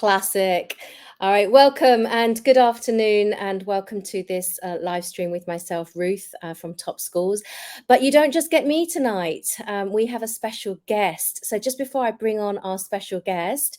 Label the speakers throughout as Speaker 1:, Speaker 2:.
Speaker 1: Classic. All right, welcome and good afternoon, and welcome to this live stream with myself, Ruth, from Top Schools. But you don't just get me tonight. We have a special guest. So just before I bring on our special guest,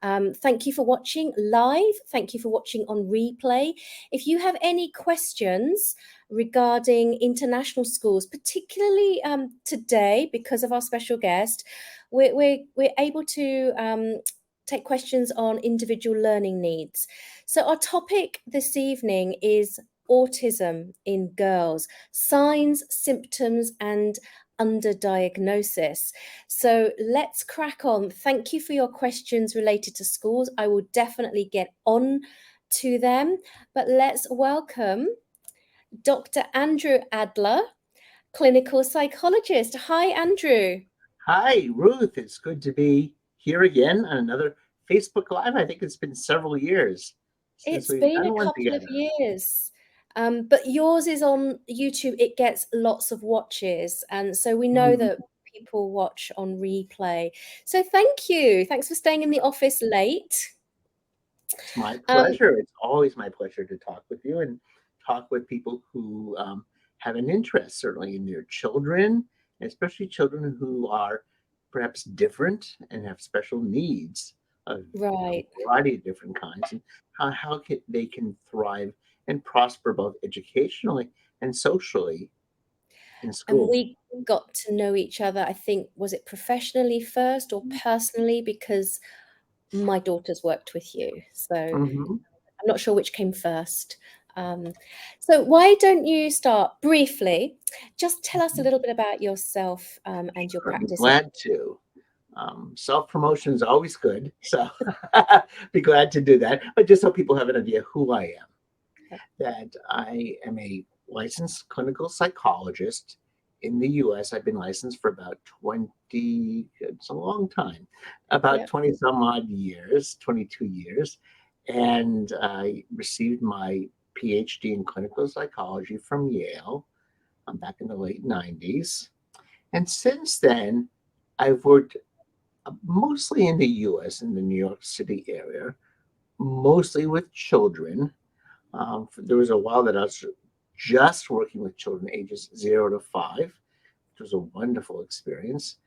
Speaker 1: thank you for watching live. Thank you for watching on replay. If you have any questions regarding international schools, particularly today, because of our special guest, we're able to take questions on individual learning needs. So our topic this evening is autism in girls, signs, symptoms, and underdiagnosis. So let's crack on. Thank you for your questions related to schools. I will definitely get on to them, but let's welcome Dr. Andrew Adler, clinical psychologist. Hi, Andrew.
Speaker 2: Hi, Ruth. It's good to be here again on another Facebook Live. I think it's been several years since
Speaker 1: It's
Speaker 2: we've
Speaker 1: been
Speaker 2: done
Speaker 1: a
Speaker 2: one
Speaker 1: couple of
Speaker 2: together.
Speaker 1: years. But yours is on YouTube. It gets lots of watches. And so we know that people watch on replay. So thank you. Thanks for staying in the office late.
Speaker 2: It's my
Speaker 1: Um,
Speaker 2: pleasure. It's always my pleasure to talk with you and talk with people who have an interest, certainly in their children, especially children who are perhaps different and have special needs of a
Speaker 1: right.
Speaker 2: variety of different kinds, and they can thrive and prosper both educationally and socially in
Speaker 1: And
Speaker 2: school.
Speaker 1: we got to know each other, I think, was it professionally first or personally? Because my daughters worked with you. So
Speaker 2: Mm-hmm.
Speaker 1: I'm not sure which came first. So why don't you start briefly? Just tell us a little bit about yourself and your
Speaker 2: I'm
Speaker 1: practice.
Speaker 2: glad to. Self-promotion is always good, so be glad to do that. But just so people have an idea who I am, that I am a licensed clinical psychologist in the US. I've been licensed for about 20, it's a long time, about
Speaker 1: Yeah.
Speaker 2: 20 some odd years, 22 years. And I received my PhD in clinical psychology from Yale back in the late 90s. And since then, I've worked mostly in the US, in the New York City area, mostly with children. There was a while that I was just working with children ages 0 to 5, which was a wonderful experience.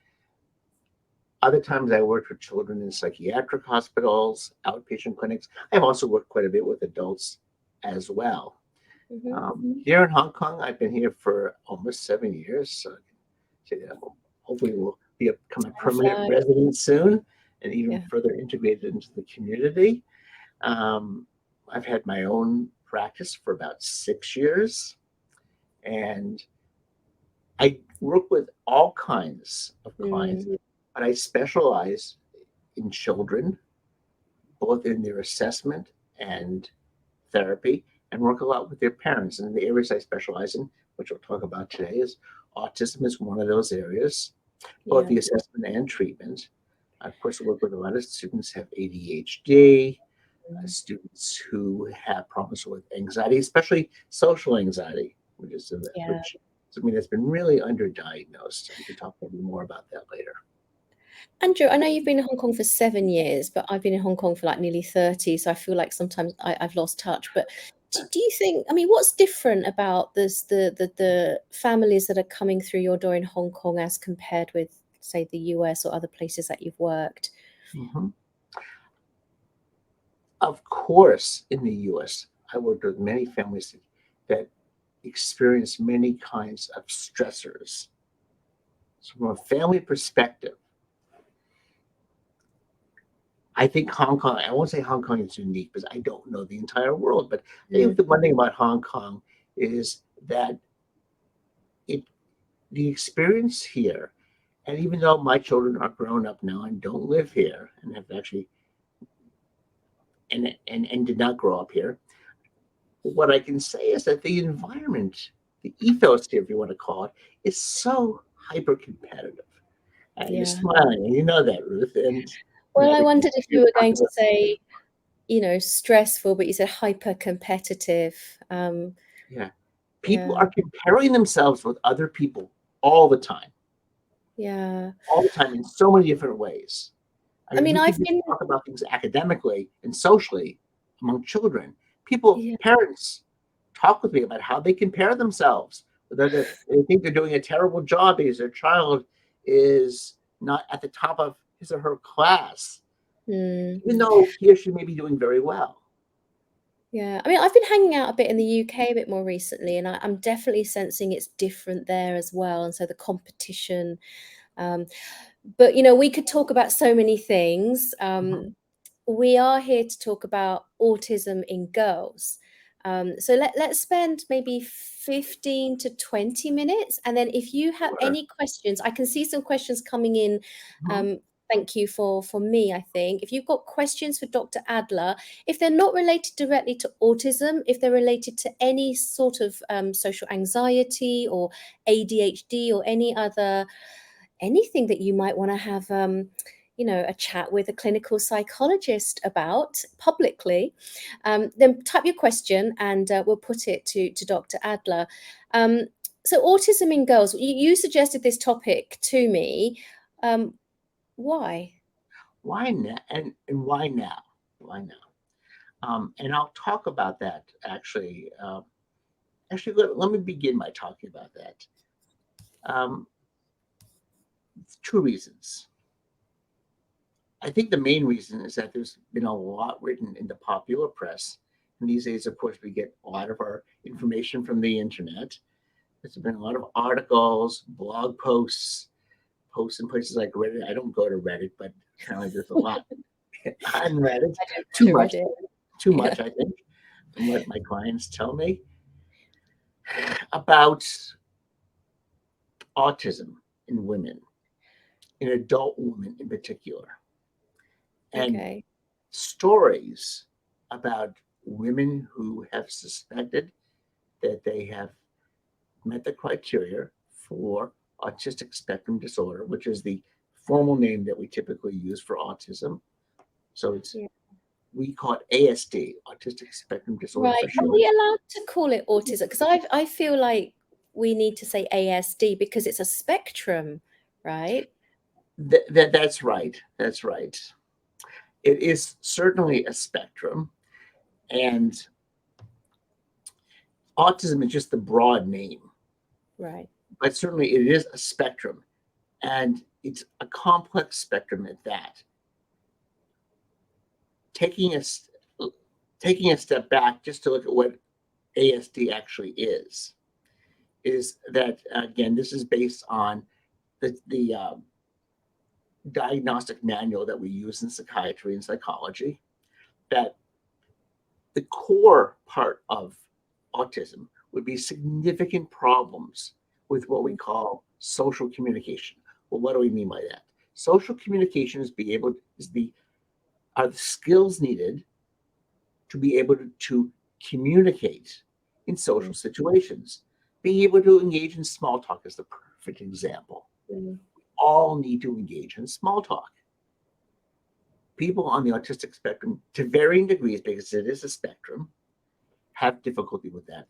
Speaker 2: Other times I worked with children in psychiatric hospitals, outpatient clinics. I've also worked quite a bit with adults as well. Here in Hong Kong, I've been here for almost 7 years. So I can say that hopefully we'll become a permanent
Speaker 1: Fly.
Speaker 2: resident soon and even
Speaker 1: Yeah.
Speaker 2: further integrated into the community. Um, I've had my own practice for about 6 years, and I work with all kinds of clients,
Speaker 1: Mm,
Speaker 2: but I specialize in children, both in their assessment and therapy, and work a lot with their parents. And the areas I specialize in, which we'll talk about today, is autism is one of those areas, both
Speaker 1: yeah.
Speaker 2: the assessment and treatment. Of course, I work with a lot of students who have ADHD,
Speaker 1: Mm,
Speaker 2: students who have problems with anxiety, especially social anxiety,
Speaker 1: yeah.
Speaker 2: which something that's been really underdiagnosed. We can talk a little more about that later.
Speaker 1: Andrew, I know you've been in Hong Kong for 7 years, but I've been in Hong Kong for like nearly 30. So I feel like sometimes I've lost touch. But do you think, I mean, what's different about the families that are coming through your door in Hong Kong as compared with, say, the US or other places that you've worked?
Speaker 2: Mhm. Of course, in the US, I worked with many families that experience many kinds of stressors. So, from a family perspective, I think Hong Kong, I won't say Hong Kong is unique because I don't know the entire world, but I think
Speaker 1: Mm,
Speaker 2: the one thing about Hong Kong is that it the experience here, and even though my children are grown up now and don't live here and have actually and did not grow up here, what I can say is that the environment, the ethos here, if you want to call it, is so hyper competitive. You're
Speaker 1: yeah.
Speaker 2: smiling, and you know that, Ruth, and
Speaker 1: Well,
Speaker 2: I
Speaker 1: I
Speaker 2: think
Speaker 1: wondered if you
Speaker 2: you're
Speaker 1: were going
Speaker 2: talking
Speaker 1: to
Speaker 2: about.
Speaker 1: say, stressful, but you said hyper competitive.
Speaker 2: Yeah, people
Speaker 1: Yeah,
Speaker 2: are comparing themselves with other people all the time,
Speaker 1: yeah.
Speaker 2: all the time in so many different ways. I
Speaker 1: I
Speaker 2: mean,
Speaker 1: mean,
Speaker 2: we
Speaker 1: I've
Speaker 2: could just
Speaker 1: been,
Speaker 2: talk about things academically and socially among children. People,
Speaker 1: yeah.
Speaker 2: parents, talk with me about how they compare themselves. Whether they think they're doing a terrible job because their child is not at the top of his or her class,
Speaker 1: Hmm.
Speaker 2: even though he or she may be doing very well.
Speaker 1: Yeah, I mean, I've been hanging out a bit in the UK a bit more recently, and I'm definitely sensing it's different there as well. And so the competition, um, but we could talk about so many things.
Speaker 2: Mhm.
Speaker 1: We are here to talk about autism in girls. So let's spend maybe 15 to 20 minutes. And then if you have
Speaker 2: Sure.
Speaker 1: any questions, I can see some questions coming in.
Speaker 2: Mhm.
Speaker 1: Um, thank you for me, I think. If you've got questions for Dr. Adler, if they're not related directly to autism, if they're related to any sort of social anxiety or ADHD or anything that you might want to have a chat with a clinical psychologist about publicly, then type your question and we'll put it to Dr. Adler. um, so autism in girls, you suggested this topic to me. Why?
Speaker 2: Why now? And why now? Why now? And I'll talk about that actually. Actually, let me begin by talking about that. Um, Two reasons. I think the main reason is that there's been a lot written in the popular press. And these days, of course, we get a lot of our information from the internet. There's been a lot of articles, blog posts, posts in places like Reddit. I don't go to Reddit, but apparently there's a lot on Reddit.
Speaker 1: I don't
Speaker 2: Too
Speaker 1: to
Speaker 2: much,
Speaker 1: Reddit.
Speaker 2: too
Speaker 1: Yeah.
Speaker 2: much, I think, from what my clients tell me about autism in women, in adult women in particular, and
Speaker 1: Okay.
Speaker 2: stories about women who have suspected that they have met the criteria for autistic spectrum disorder, which is the formal name that we typically use for autism. So it's
Speaker 1: Yeah.
Speaker 2: we call it ASD, autistic spectrum disorder
Speaker 1: Right.
Speaker 2: for
Speaker 1: Are
Speaker 2: short.
Speaker 1: we allowed to call it autism? Because I feel like we need to say ASD because it's a spectrum, right?
Speaker 2: That's right. That's right. It is certainly a spectrum, and autism is just the broad name,
Speaker 1: Right.
Speaker 2: but certainly it is a spectrum, and it's a complex spectrum at that. Taking a taking a step back just to look at what ASD actually is that again this is based on the diagnostic manual that we use in psychiatry and psychology. That the core part of autism would be significant problems with what we
Speaker 1: Mm.
Speaker 2: call social communication. Well, what do we mean by that? Social communication are the skills needed to be able to communicate in social
Speaker 1: Mm.
Speaker 2: situations. Being able to engage in small talk is the perfect example.
Speaker 1: Mm.
Speaker 2: All need to engage in small talk. People on the autistic spectrum, to varying degrees, because it is a spectrum, have difficulty with that.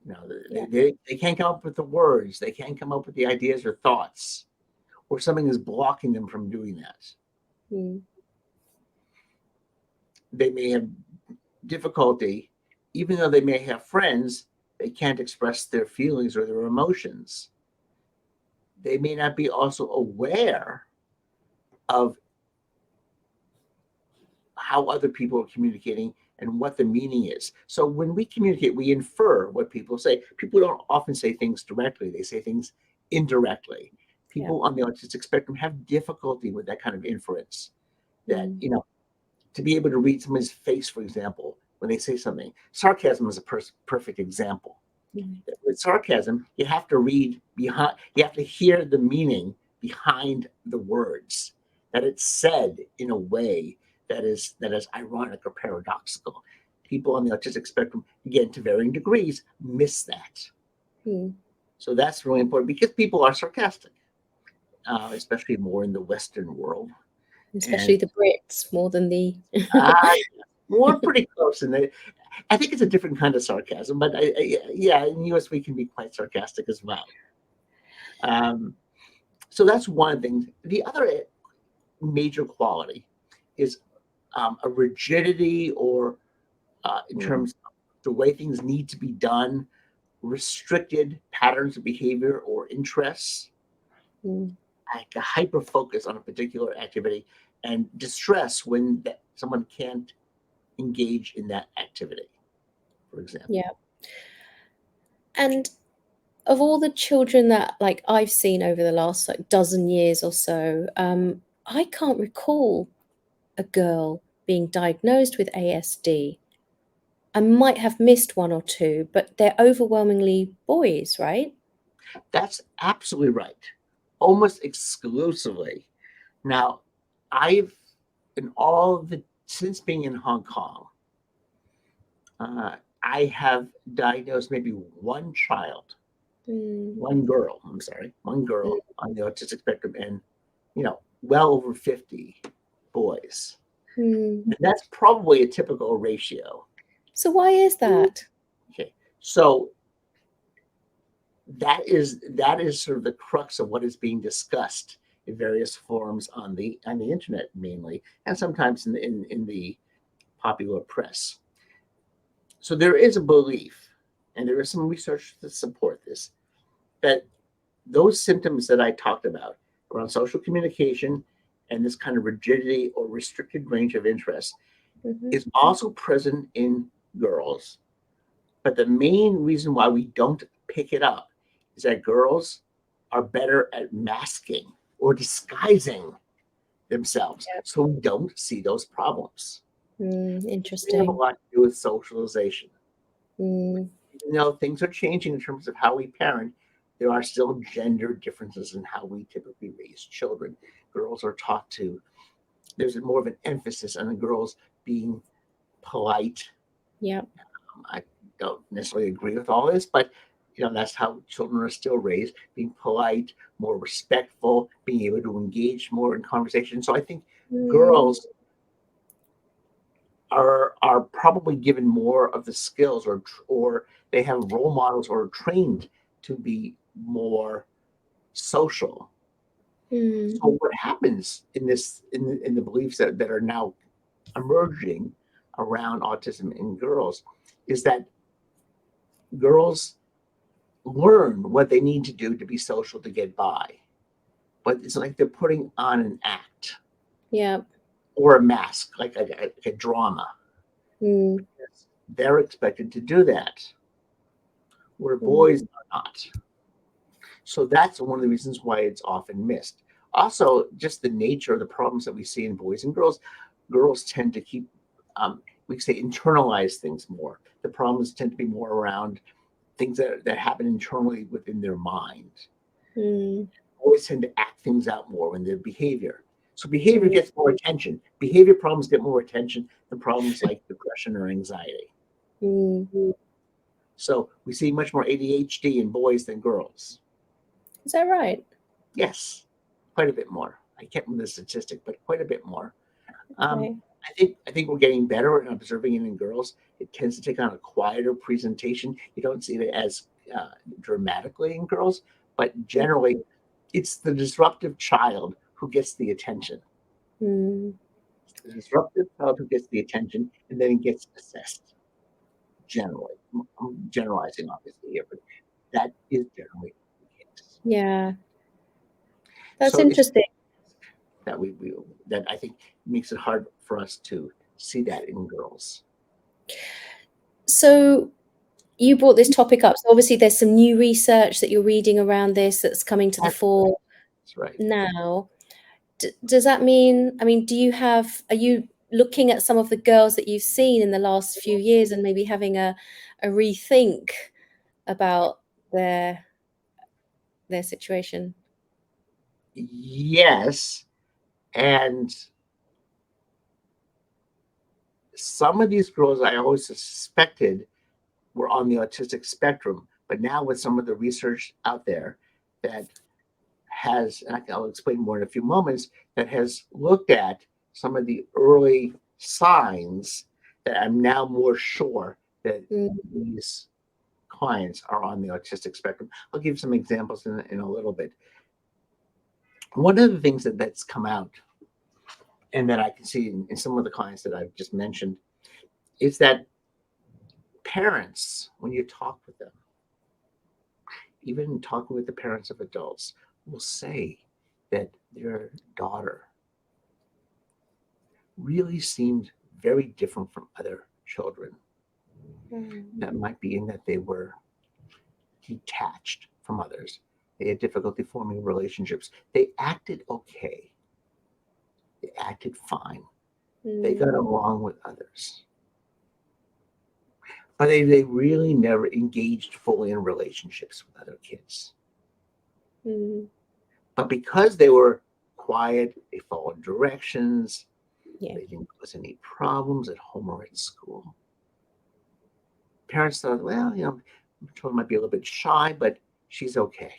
Speaker 2: You know,
Speaker 1: Yeah.
Speaker 2: they can't come up with the words, they can't come up with the ideas or thoughts, or something is blocking them from doing that.
Speaker 1: Mm.
Speaker 2: They may have difficulty, even though they may have friends, they can't express their feelings or their emotions. They may not be also aware of how other people are communicating and what the meaning is. So when we communicate, we infer what people say. People don't often say things directly, they say things indirectly.
Speaker 1: Yeah.
Speaker 2: People on the autistic spectrum have difficulty with that kind of inference. That,
Speaker 1: Mm.
Speaker 2: to be able to read someone's face, for example, when they say something, sarcasm is a perfect example.
Speaker 1: Mm.
Speaker 2: With sarcasm, you have to read behind, you have to hear the meaning behind the words, that it's said in a way that is ironic or paradoxical. People on the autistic spectrum, again, to varying degrees, miss that.
Speaker 1: Mm.
Speaker 2: So that's really important because people are sarcastic, especially more in the Western world.
Speaker 1: Especially
Speaker 2: And
Speaker 1: the Brits more than the
Speaker 2: uh, we're pretty close in that. I think it's a different kind of sarcasm, but yeah, in the U.S. we can be quite sarcastic as well. Um, so that's one thing. The other major quality is a rigidity, or in
Speaker 1: Mm,
Speaker 2: terms of the way things need to be done, restricted patterns of behavior or interests,
Speaker 1: mm.
Speaker 2: like a hyper focus on a particular activity, and distress when someone can't engage in that activity, for example.
Speaker 1: Yeah. And of all the children that like I've seen over the last like dozen years or so, I can't recall a girl being diagnosed with ASD. I might have missed one or two, but they're overwhelmingly boys, right?
Speaker 2: That's absolutely right. Almost exclusively. Now, I've, in all of the, since being in Hong Kong, uh, I have diagnosed maybe one child,
Speaker 1: Mm,
Speaker 2: one girl, I'm sorry, one
Speaker 1: mm,
Speaker 2: girl on the autistic spectrum, and, well over 50 boys.
Speaker 1: mm.
Speaker 2: And that's probably a typical ratio.
Speaker 1: So why is that?
Speaker 2: Okay. So that is sort of the crux of what is being discussed in various forums on the internet, mainly, and sometimes in the popular press. So there is a belief, and there is some research to support this, that those symptoms that I talked about around social communication and this kind of rigidity or restricted range of interest
Speaker 1: Mhm.
Speaker 2: is also present in girls. But the main reason why we don't pick it up is that girls are better at masking or disguising themselves,
Speaker 1: Yeah.
Speaker 2: so we don't see those problems. They have a
Speaker 1: Interesting.
Speaker 2: lot to do with socialization.
Speaker 1: Mm,
Speaker 2: Even though things are changing in terms of how we parent, there are still gender differences in how we typically raise children. Girls are taught to, there's more of an emphasis on the girls being polite.
Speaker 1: yeah.
Speaker 2: I don't necessarily agree with all this, but that's how children are still raised, being polite, more respectful, being able to engage more in conversation. So I think
Speaker 1: Mm,
Speaker 2: girls are probably given more of the skills, or they have role models or are trained to be more social.
Speaker 1: mm,
Speaker 2: So what happens in the beliefs that are now emerging around autism in girls is that girls learn what they need to do to be social to get by. But it's like they're putting on an act
Speaker 1: yeah.
Speaker 2: or a mask, like a drama.
Speaker 1: Mm,
Speaker 2: They're expected to do that, where boys
Speaker 1: mm,
Speaker 2: are not. So that's one of the reasons why it's often missed. Also, just the nature of the problems that we see in boys and girls. Girls tend to keep, we say, internalize things more. The problems tend to be more around things that happen internally within their mind.
Speaker 1: mm,
Speaker 2: Boys tend to act things out more in their behavior. So behavior
Speaker 1: mm,
Speaker 2: gets more attention. Behavior problems get more attention than problems like depression or anxiety.
Speaker 1: mm.
Speaker 2: So we see much more ADHD in boys than girls.
Speaker 1: Is that right?
Speaker 2: Yes, quite a bit more. I can't remember the statistic, but quite a bit more. Um,
Speaker 1: Okay.
Speaker 2: I think we're getting better at observing it in girls. It tends to take on a quieter presentation. You don't see it as dramatically in girls, but generally, it's the disruptive child who gets the attention.
Speaker 1: Mm.
Speaker 2: It's the disruptive child who gets the attention, and then gets assessed. Generally, I'm generalizing obviously here, but that is generally the case.
Speaker 1: Yeah. That's
Speaker 2: So it's
Speaker 1: interesting.
Speaker 2: that we that I think makes it hard for us to see that in girls.
Speaker 1: So you brought this topic up. So obviously there's some new research that you're reading around this that's coming to the
Speaker 2: That's
Speaker 1: fore
Speaker 2: right.
Speaker 1: now. Does that mean, I mean, are you looking at some of the girls that you've seen in the last few years and maybe having a rethink about their situation?
Speaker 2: Yes, and some of these girls I always suspected were on the autistic spectrum, but now with some of the research out there that has, and I'll explain more in a few moments, that has looked at some of the early signs, that I'm now more sure that
Speaker 1: Mm,
Speaker 2: these clients are on the autistic spectrum. I'll give some examples in a little bit. One of the things that's come out and that I can see in some of the clients that I've just mentioned, is that parents, when you talk with them, even talking with the parents of adults, will say that their daughter really seemed very different from other children. That might be in that they were detached from others. They had difficulty forming relationships. They acted okay. They acted fine. They got along with others. But they really never engaged fully in relationships with other kids. But because they were quiet, they followed directions, they didn't cause any problems at home or at school. Parents thought, well, children might be a little bit shy, but she's okay.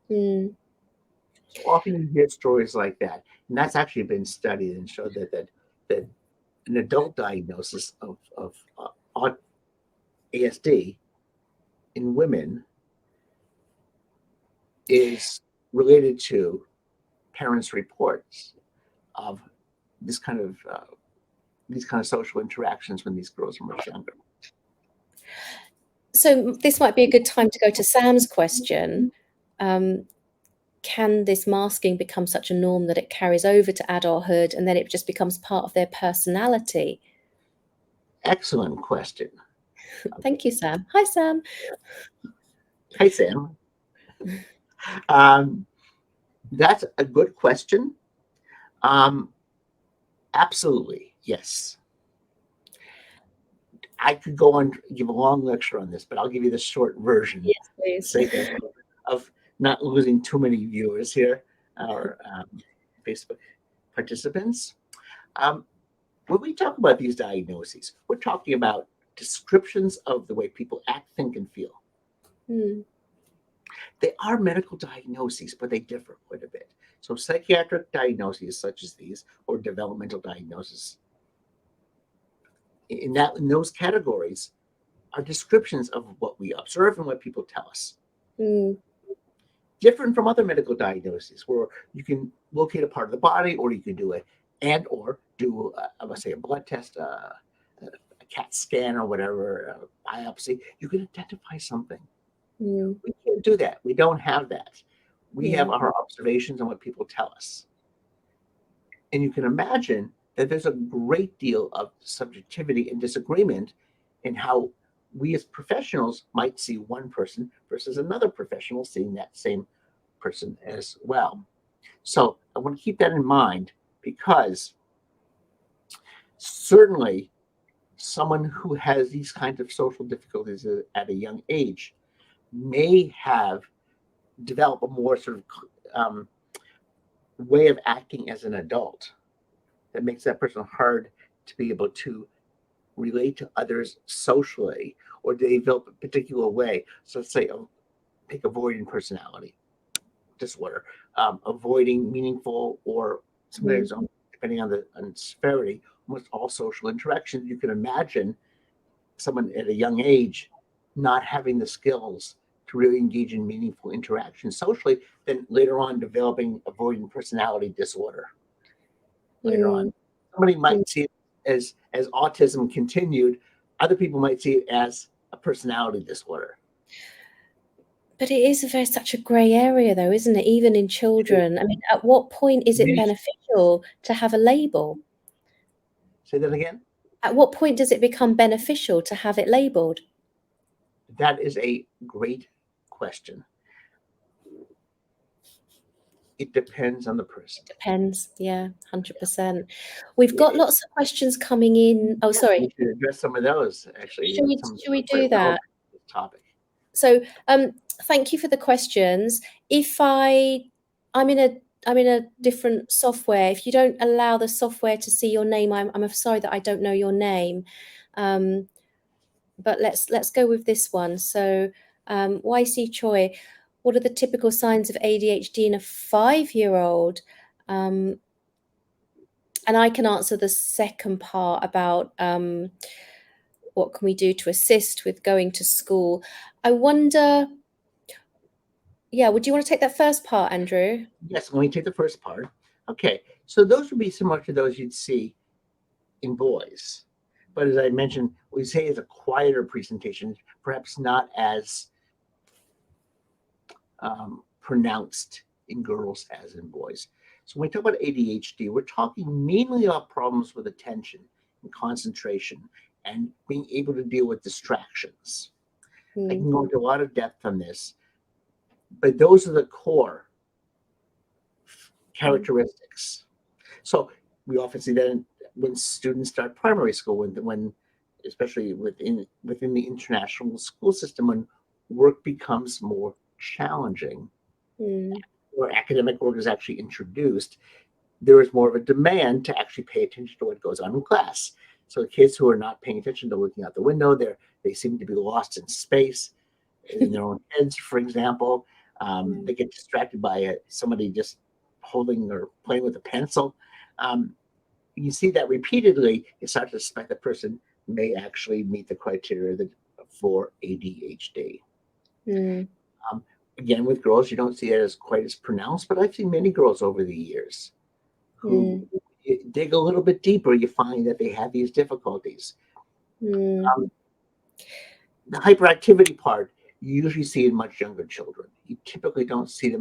Speaker 2: So often you hear stories like that, and that's actually been studied and showed that an adult diagnosis of ASD in women is related to parents' reports of this kind of social interactions when these girls are much younger.
Speaker 1: So this might be a good time to go to Sam's question. Can this masking become such a norm that it carries over to adulthood and then it just becomes part of their personality?
Speaker 2: Excellent question.
Speaker 1: Thank you, Sam. Hi, Sam.
Speaker 2: Hi, Sam. That's a good question. Absolutely, yes. I could go on, give a long lecture on this, but I'll give you the short version.
Speaker 1: Yes, please.
Speaker 2: For the sake of not losing too many viewers here, our Facebook participants. When we talk about these diagnoses, we're talking about descriptions of the way people act, think, and feel. They are medical diagnoses, but they differ quite a bit. So psychiatric diagnoses such as these, or developmental diagnoses, in those categories are descriptions of what we observe and what people tell us. Different from other medical diagnoses where you can locate a part of the body, or you can do it or do let's say a blood test, a CAT scan or whatever, a biopsy. You can identify something. We can't do that. We don't have that. We have our observations and what people tell us. And you can imagine that there's a great deal of subjectivity and disagreement in how we as professionals might see one person versus another professional seeing that same person as well. So I want to keep that in mind, because certainly someone who has these kinds of social difficulties at a young age may have developed a more sort of way of acting as an adult that makes that person hard to be able to relate to others socially, or they develop a particular way. So let's say pick avoidant personality disorder, avoiding meaningful, or sometimes depending on the severity, almost all social interactions. You can imagine someone at a young age not having the skills to really engage in meaningful interaction socially, then later on developing avoidant personality disorder. Later on, somebody might see it as autism continued. Other people might see it as a personality disorder.
Speaker 1: But it is such a grey area, though, isn't it? Even in children. I mean, at what point is it beneficial to have a label?
Speaker 2: Say that again?
Speaker 1: At what point does it become beneficial to have it labeled?
Speaker 2: That is a great question. It depends on the person.
Speaker 1: Depends, yeah, 100%. We've got lots of questions coming in. Oh, sorry.
Speaker 2: We should address some of those, actually.
Speaker 1: Should we do that?
Speaker 2: Topic.
Speaker 1: So, thank you for the questions. If I'm in a different software, if you don't allow the software to see your name, I'm sorry that I don't know your name. But let's go with this one. So, YC Choi, what are the typical signs of ADHD in a 5-year-old? And I can answer the second part about what can we do to assist with going to school. I wonder, would you want to take that first part, Andrew?
Speaker 2: Yes, let me take the first part. Okay, so those would be similar to those you'd see in boys. But as I mentioned, we say it's a quieter presentation, perhaps not as pronounced in girls as in boys. So when we talk about ADHD, we're talking mainly about problems with attention and concentration and being able to deal with distractions. I
Speaker 1: Mm,
Speaker 2: can go into a lot of depth on this, but those are the core
Speaker 1: mm,
Speaker 2: characteristics. So we often see that when students start primary school, when especially within the international school system, when work becomes more challenging,
Speaker 1: mm,
Speaker 2: or academic work is actually introduced, there is more of a demand to actually pay attention to what goes on in class. So the kids who are not paying attention to looking out the window, they seem to be lost in space in their own heads, for example.
Speaker 1: mm,
Speaker 2: They get distracted by somebody just holding or playing with a pencil. Um, you see that repeatedly, you start to suspect the person may actually meet the criteria for ADHD.
Speaker 1: mm,
Speaker 2: Um, Again, with girls, you don't see it as quite as pronounced, but I've seen many girls over the years who
Speaker 1: mm,
Speaker 2: you dig a little bit deeper, you find that they have these difficulties.
Speaker 1: mm.
Speaker 2: Um, the hyperactivity part you usually see in much younger children. You typically don't see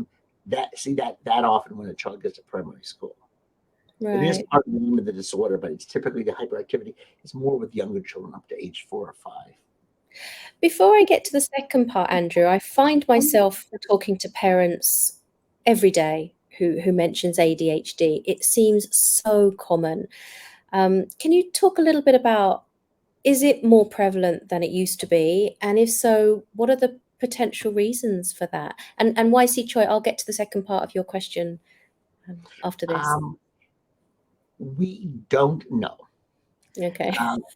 Speaker 2: that often when a child gets to primary school. It is
Speaker 1: Right.
Speaker 2: part of the name of the disorder, but it's typically the hyperactivity is more with younger children up to age 4 or 5.
Speaker 1: Before I get to the second part, Andrew, I find myself talking to parents every day who mentions ADHD. It seems so common. Can you talk a little bit about, is it more prevalent than it used to be? And if so, what are the potential reasons for that? And YC Choi, I'll get to the second part of your question after this.
Speaker 2: Um, we don't know.
Speaker 1: Okay.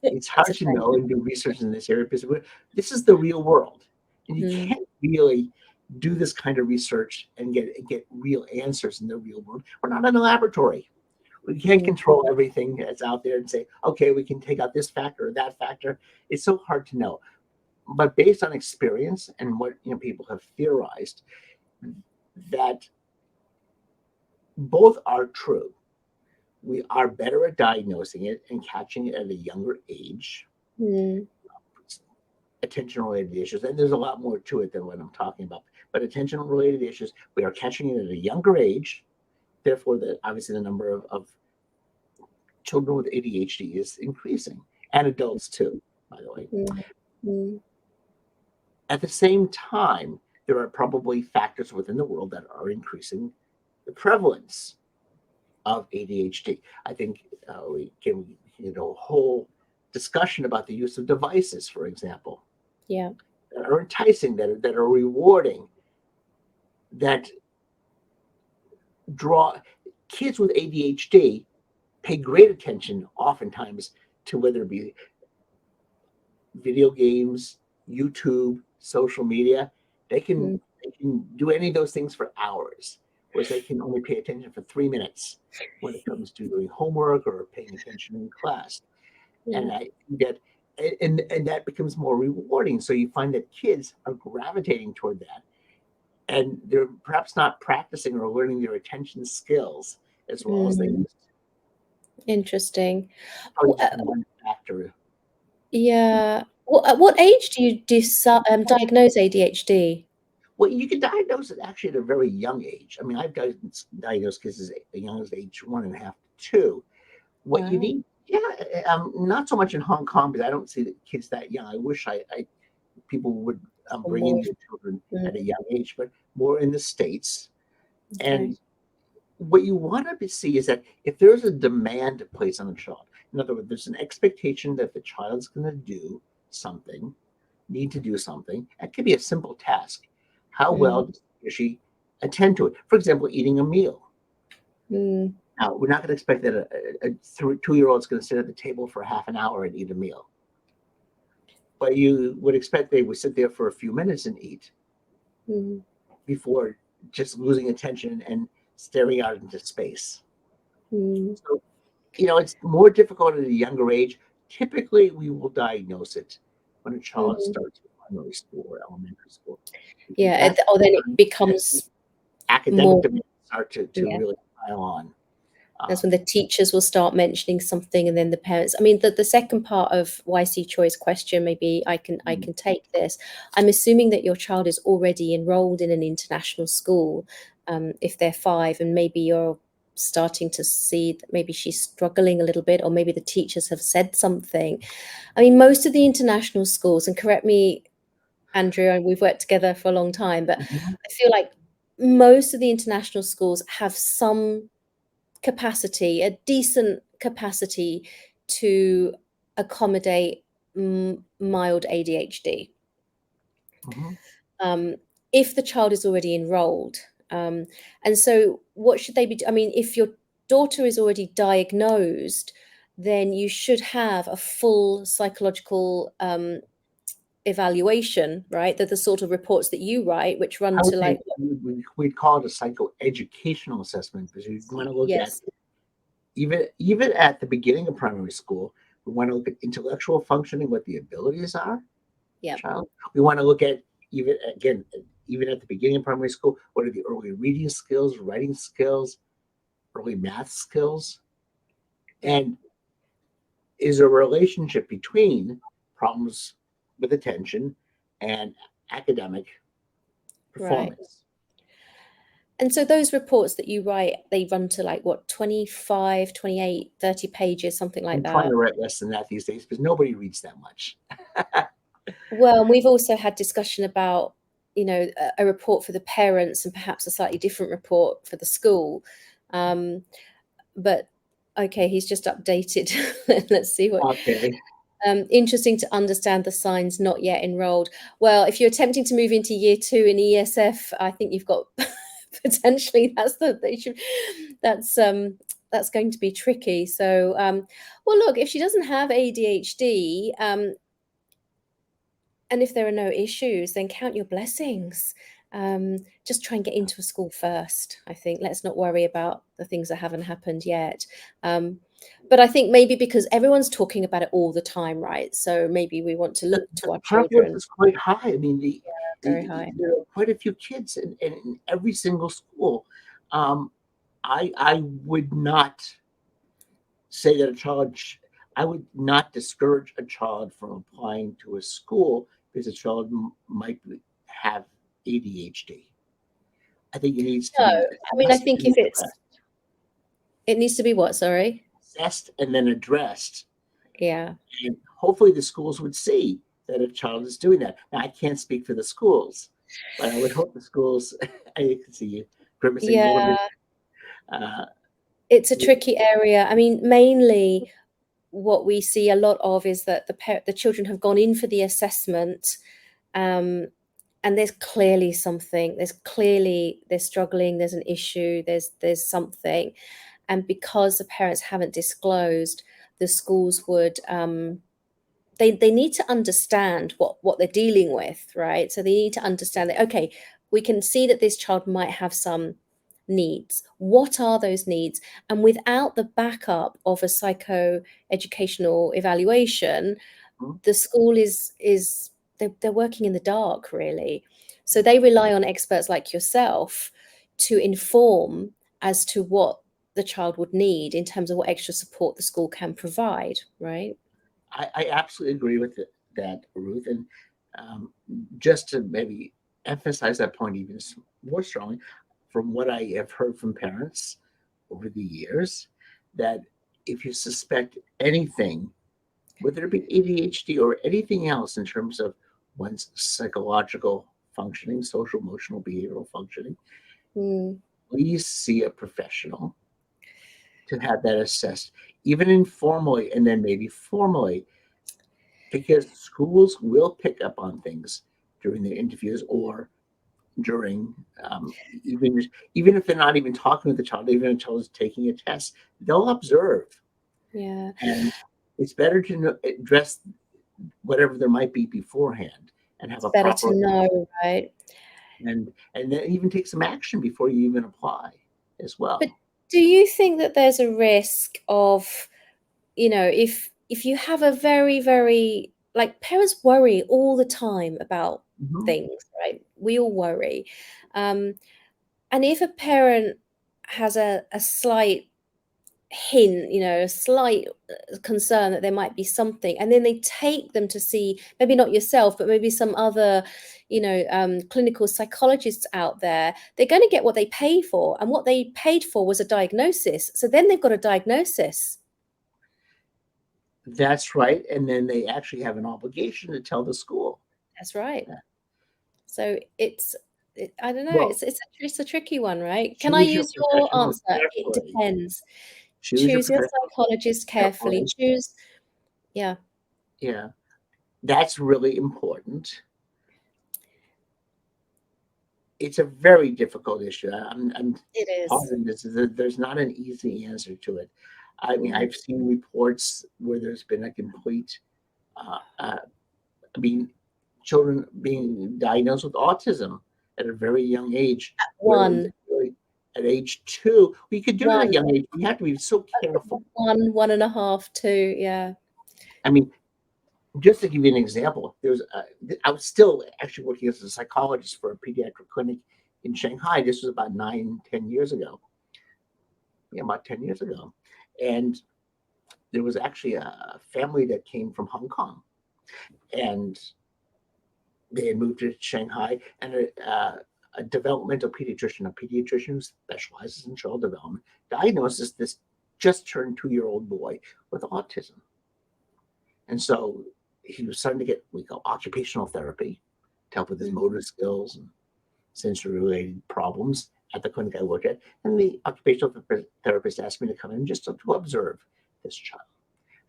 Speaker 2: It's
Speaker 1: That's
Speaker 2: hard
Speaker 1: a
Speaker 2: to
Speaker 1: shame.
Speaker 2: know and do research in this area because this is the real world, and you
Speaker 1: Mm,
Speaker 2: can't really do this kind of research and get real answers in the real world. We're not in a laboratory. We can't
Speaker 1: mm,
Speaker 2: control everything that's out there and say, okay, we can take out this factor or that factor. It's so hard to know. But based on experience and what people have theorized, that both are true. We are better at diagnosing it and catching it at a younger age,
Speaker 1: mm,
Speaker 2: attention related issues. And there's a lot more to it than what I'm talking about. But attention related issues, we are catching it at a younger age. Therefore, obviously the number of children with ADHD is increasing, and adults too, by the way.
Speaker 1: mm, mm,
Speaker 2: At the same time, there are probably factors within the world that are increasing the prevalence of ADHD. I think we can a whole discussion about the use of devices, for example,
Speaker 1: yeah.
Speaker 2: that are enticing, that are rewarding, that draw kids with ADHD pay great attention oftentimes to whether it be video games, YouTube, social media. They can
Speaker 1: Mm,
Speaker 2: they can do any of those things for hours, whereas they can only pay attention for 3 minutes when it comes to doing homework or paying attention in class.
Speaker 1: yeah.
Speaker 2: And I think that and that becomes more rewarding. So you find that kids are gravitating toward that, and they're perhaps not practicing or learning their attention skills as well as they
Speaker 1: Mm,
Speaker 2: used to.
Speaker 1: interesting.
Speaker 2: Probably just one factor.
Speaker 1: Yeah. At what age do you diagnose ADHD?
Speaker 2: Well, you can diagnose it actually at a very young age. I mean, I've diagnosed kids as young as age 1.5 to 2. What you
Speaker 1: Wow.
Speaker 2: need, yeah, not so much in Hong Kong because I don't see the kids that young. I wish I people would
Speaker 1: Or
Speaker 2: bring in
Speaker 1: more.
Speaker 2: their children
Speaker 1: Mm,
Speaker 2: at a young age, but more in the States.
Speaker 1: okay.
Speaker 2: And what you want to see is that if there's a demand to place on a child, in other words, there's an expectation that the child's going to do something, need to do something. It could be a simple task. How
Speaker 1: Mm,
Speaker 2: well does he or she attend to it? For example, eating a meal.
Speaker 1: mm,
Speaker 2: Now, we're not going to expect that a 2-year-old is going to sit at the table for half an hour and eat a meal, but you would expect they would sit there for a few minutes and eat
Speaker 1: mm,
Speaker 2: before just losing attention and staring out into space.
Speaker 1: mm,
Speaker 2: So, it's more difficult at a younger age. Typically, we will diagnose it when a child
Speaker 1: mm.
Speaker 2: starts primary school or elementary school, because
Speaker 1: Yeah.
Speaker 2: that's
Speaker 1: Then it
Speaker 2: when
Speaker 1: becomes
Speaker 2: academic
Speaker 1: more.
Speaker 2: demands start to
Speaker 1: Yeah.
Speaker 2: really pile on.
Speaker 1: That's when the teachers will start mentioning something, and then the parents. I mean, the second part of YC choice question, maybe I can take this. I'm assuming that your child is already enrolled in an international school, if they're 5, and maybe you're starting to see that maybe she's struggling a little bit, or maybe the teachers have said something. I mean, most of the international schools, and correct me, Andrew, and we've worked together for a long time, but
Speaker 2: Mhm.
Speaker 1: I feel like most of the international schools have some capacity, a decent capacity to accommodate mild ADHD.
Speaker 2: Mhm.
Speaker 1: Um, if the child is already enrolled. And so what should they be I mean, if your daughter is already diagnosed, then you should have a full psychological evaluation, right? That the sort of reports that you write, which run
Speaker 2: I
Speaker 1: to
Speaker 2: would
Speaker 1: like,
Speaker 2: say we'd call it a psychoeducational assessment because we want to look at
Speaker 1: yes,
Speaker 2: even at the beginning of primary school, we want to look at intellectual functioning, what the abilities are,
Speaker 1: yeah,
Speaker 2: child. We want to look at even at the beginning of primary school, what are the early reading skills, writing skills, early math skills,
Speaker 1: right,
Speaker 2: and is a relationship between problems with attention and academic
Speaker 1: right.
Speaker 2: performance.
Speaker 1: And so those reports that you write, they run to like what, 25, 28, 30 pages, something like
Speaker 2: I'm trying
Speaker 1: that.
Speaker 2: to write less than that these days because nobody reads that much.
Speaker 1: Well, and we've also had discussion about, a report for the parents and perhaps a slightly different report for the school. But okay, he's just updated. Let's see what.
Speaker 2: Okay.
Speaker 1: Interesting to understand the signs not yet enrolled. Well, if you're attempting to move into year 2 in ESF, I think you've got potentially that's going to be tricky. So, well, look, if she doesn't have ADHD, and if there are no issues, then count your blessings. Just try and get into a school first. I think let's not worry about the things that haven't happened yet. But I think maybe because everyone's talking about it all the time, right? So maybe we want to
Speaker 2: The,
Speaker 1: look
Speaker 2: the
Speaker 1: to our
Speaker 2: prevalence
Speaker 1: children.
Speaker 2: is quite high. I mean,
Speaker 1: Very high.
Speaker 2: there are quite a few kids in every single school. Um, I would not say that a child. I would not discourage a child from applying to a school because a child might have ADHD. I think it needs to
Speaker 1: No,
Speaker 2: be
Speaker 1: I mean, I
Speaker 2: assessed
Speaker 1: think
Speaker 2: and
Speaker 1: if
Speaker 2: addressed,
Speaker 1: it needs to be what? Sorry.
Speaker 2: assessed and then addressed.
Speaker 1: Yeah.
Speaker 2: And hopefully the schools would see that a child is doing that. Now, I can't speak for the schools, but I would hope the schools, I can see you grimacing a little
Speaker 1: Yeah.
Speaker 2: bit. Uh,
Speaker 1: It's a tricky area. I mean, mainly what we see a lot of is that the children have gone in for the assessment, um, and there's clearly something. They're struggling. There's an issue. There's something, and because the parents haven't disclosed, the schools would they need to understand what they're dealing with, right? So they need to understand that, okay, we can see that this child might have some needs. What are those needs? And without the backup of a psychoeducational evaluation,
Speaker 2: mhm.
Speaker 1: the school is they're working in the dark, really. So they rely on experts like yourself to inform as to what the child would need in terms of what extra support the school can provide, right?
Speaker 2: I absolutely agree with that, Ruth. And um, just to maybe emphasize that point even more strongly, from what I have heard from parents over the years, that if you suspect anything, whether it be ADHD or anything else in terms of one's psychological functioning, social, emotional, behavioral functioning,
Speaker 1: Mm,
Speaker 2: please see a professional to have that assessed, even informally and then maybe formally, because schools will pick up on things during the interviews or during even even if they're not even talking with the child, even if the child is taking a test, they'll observe,
Speaker 1: yeah.
Speaker 2: and it's better to address whatever there might be beforehand and have
Speaker 1: It's
Speaker 2: a
Speaker 1: better
Speaker 2: proper
Speaker 1: to know, right?
Speaker 2: and then even take some action before you even apply as
Speaker 1: But
Speaker 2: well.
Speaker 1: do you think that there's a risk of, if you have a very, very, like, parents worry all the time about
Speaker 2: Mhm.
Speaker 1: things, right? We all worry. Um, and if a parent has a slight hint, a slight concern that there might be something, and then they take them to see, maybe not yourself, but maybe some other, clinical psychologists out there, they're going to get what they pay for, and what they paid for was a diagnosis. So then they've got a diagnosis.
Speaker 2: That's right. And then they actually have an obligation to tell the school.
Speaker 1: That's right.
Speaker 2: Yeah.
Speaker 1: So I don't know.
Speaker 2: Well,
Speaker 1: It's a tricky one, right? Can I
Speaker 2: choose your
Speaker 1: use your
Speaker 2: professional
Speaker 1: answer? It
Speaker 2: carefully.
Speaker 1: depends.
Speaker 2: Choose your
Speaker 1: Choose your
Speaker 2: professional
Speaker 1: psychologist carefully.
Speaker 2: carefully.
Speaker 1: Choose, yeah.
Speaker 2: Yeah, that's really important. It's a very difficult issue. I'm
Speaker 1: It is.
Speaker 2: positive there's not an easy answer to it. I mean,
Speaker 1: Mm.
Speaker 2: I've seen reports where there's been a complete, I mean, children being diagnosed with autism at a very young age, where it's
Speaker 1: One,
Speaker 2: really at age 2. We could do it at a
Speaker 1: one,
Speaker 2: young age. We have to be so careful.
Speaker 1: 1.5, 2. Yeah.
Speaker 2: I mean, just to give you an example, I was still actually working as a psychologist for a pediatric clinic in Shanghai. This was about 9, 10 years ago. Yeah, about 10 years ago. And there was actually a family that came from Hong Kong, and they had moved to Shanghai, and a developmental pediatrician, a pediatrician who specializes in child development, diagnosed this just turned 2-year-old boy with autism. And so he was starting to get what we call occupational therapy to help with his motor skills and sensory related problems at the clinic I work at. And the occupational therapist asked me to come in just to observe this child.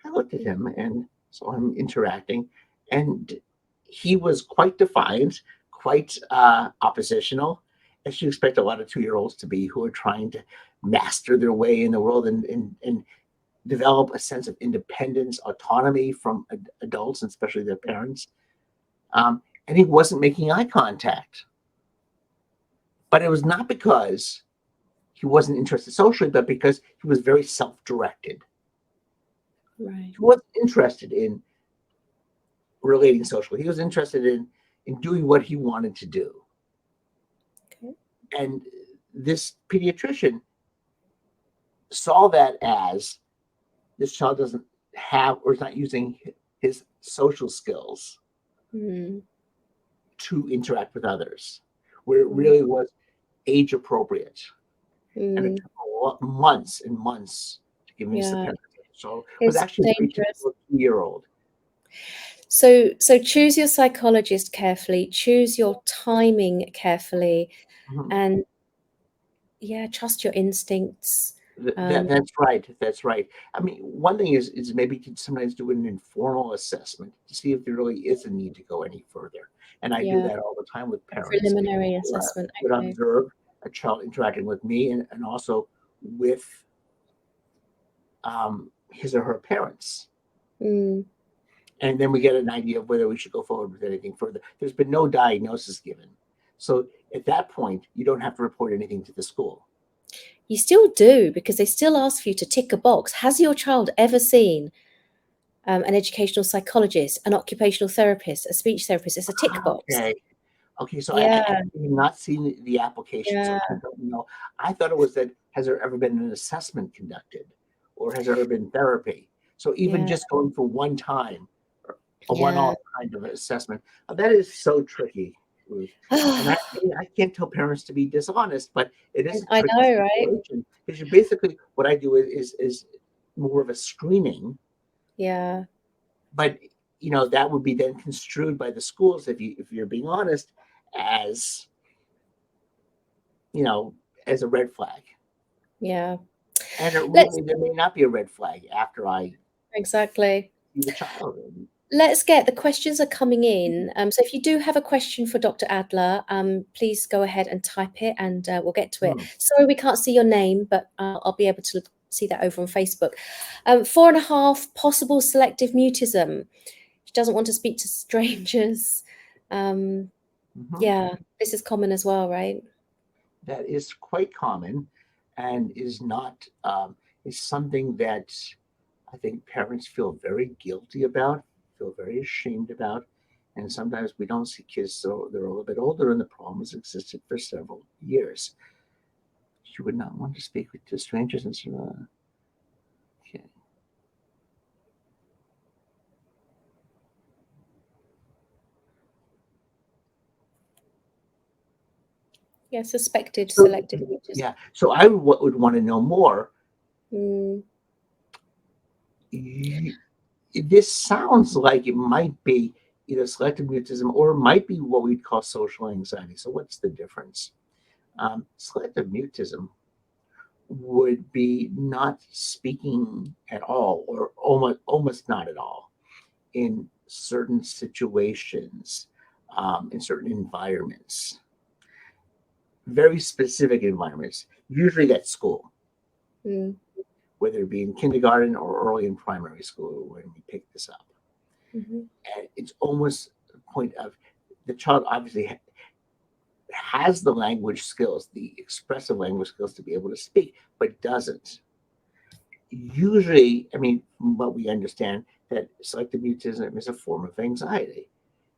Speaker 2: I looked at him and saw him interacting, and he was quite defiant, quite oppositional, as you expect a lot of 2-year-olds to be, who are trying to master their way in the world and develop a sense of independence, autonomy from adults, and especially their parents. And he wasn't making eye contact. But it was not because he wasn't interested socially, but because he was very self-directed.
Speaker 1: Right.
Speaker 2: He wasn't interested in relating socially. He was interested in doing what he wanted to do.
Speaker 1: Okay.
Speaker 2: And this pediatrician saw that as this child doesn't have or is not using his social skills
Speaker 1: Mm.
Speaker 2: to interact with others, where it
Speaker 1: Mm.
Speaker 2: really was age appropriate. And it
Speaker 1: Mm.
Speaker 2: took months and months to convince the
Speaker 1: Yeah.
Speaker 2: parents. So it was
Speaker 1: It's
Speaker 2: actually a very
Speaker 1: dangerous.
Speaker 2: typical 2-year-old.
Speaker 1: So choose your psychologist carefully, choose your timing carefully,
Speaker 2: Mhm.
Speaker 1: and yeah, trust your instincts.
Speaker 2: That's right. That's right. I mean, one thing is maybe you can sometimes do an informal assessment to see if there really is a need to go any further. And I do
Speaker 1: Yeah,
Speaker 2: that all the time with
Speaker 1: a
Speaker 2: parents
Speaker 1: preliminary
Speaker 2: who
Speaker 1: assessment.
Speaker 2: would
Speaker 1: Okay.
Speaker 2: observe a child interacting with me and also with his or her parents.
Speaker 1: Mm.
Speaker 2: And then we get an idea of whether we should go forward with anything further. There's been no diagnosis given. So at that point, you don't have to report anything to the school.
Speaker 1: You still do, because they still ask you to tick a box. Has your child ever seen an educational psychologist, an occupational therapist, a speech therapist? It's a tick box.
Speaker 2: Okay. Okay, so I
Speaker 1: Yeah,
Speaker 2: have not seen the application, so
Speaker 1: yeah,
Speaker 2: I don't know. I thought it was that, has there ever been an assessment conducted, or has there ever been therapy? So even
Speaker 1: yeah,
Speaker 2: just going for one time, a
Speaker 1: yeah.
Speaker 2: one-off kind of assessment, that is so tricky, Ruth. And I can't tell parents to be dishonest, but it is a
Speaker 1: I
Speaker 2: tricky
Speaker 1: know, right?
Speaker 2: situation because you basically what I do is more of a screening,
Speaker 1: Yeah,
Speaker 2: but that would be then construed by the schools if you're being honest as you know as a red flag,
Speaker 1: yeah.
Speaker 2: and it
Speaker 1: Let's
Speaker 2: really there may not be a red flag after I
Speaker 1: exactly.
Speaker 2: see the child.
Speaker 1: Let's get the questions are coming in. So if you do have a question for Dr. Adler, please go ahead and type it, and we'll get to it.
Speaker 2: Hmm.
Speaker 1: Sorry, we can't see your name, but I'll be able to see that over on Facebook. 4.5, possible selective mutism. She doesn't want to speak to strangers.
Speaker 2: Mhm.
Speaker 1: Yeah, this is common as well, right?
Speaker 2: That is quite common, and is not is something that I think parents feel very guilty about, feel very ashamed about, and sometimes we don't see kids so they're a little bit older, and the problem has existed for several years. You would not want to speak to strangers and so.
Speaker 1: Yeah, suspected
Speaker 2: So,
Speaker 1: selective mutism.
Speaker 2: yeah, so I would want to know more.
Speaker 1: Mm.
Speaker 2: This sounds like it might be either selective mutism or it might be what we'd call social anxiety. So what's the difference? Selective mutism would be not speaking at all or almost not at all in certain situations, in certain environments, very specific environments, usually at school,
Speaker 1: Mm.
Speaker 2: whether it be in kindergarten or early in primary school when we pick this up.
Speaker 1: Mm-hmm.
Speaker 2: And it's almost the point of the child obviously has the language skills, the expressive language skills to be able to speak, but doesn't. Usually, I mean, from what we understand, that selective mutism is a form of anxiety,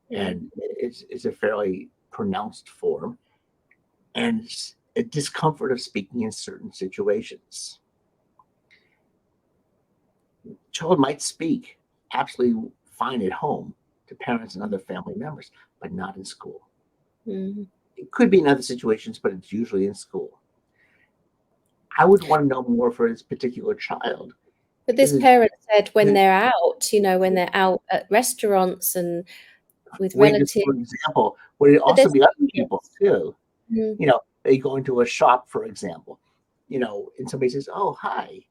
Speaker 1: Mm.
Speaker 2: and it's a fairly pronounced form, and it's a discomfort of speaking in certain situations. Child might speak absolutely fine at home to parents and other family members, but not in school.
Speaker 1: Mm.
Speaker 2: It could be in other situations, but it's usually in school. I would want to know more for this particular child.
Speaker 1: But this
Speaker 2: Is it
Speaker 1: parent said when
Speaker 2: the
Speaker 1: they're out, when they're out at restaurants and with
Speaker 2: wages,
Speaker 1: relatives,
Speaker 2: for example? Would it
Speaker 1: but they're
Speaker 2: also be other people
Speaker 1: strangers.
Speaker 2: too?
Speaker 1: Mm.
Speaker 2: They go into a shop, for example, and somebody says, "Oh, hi."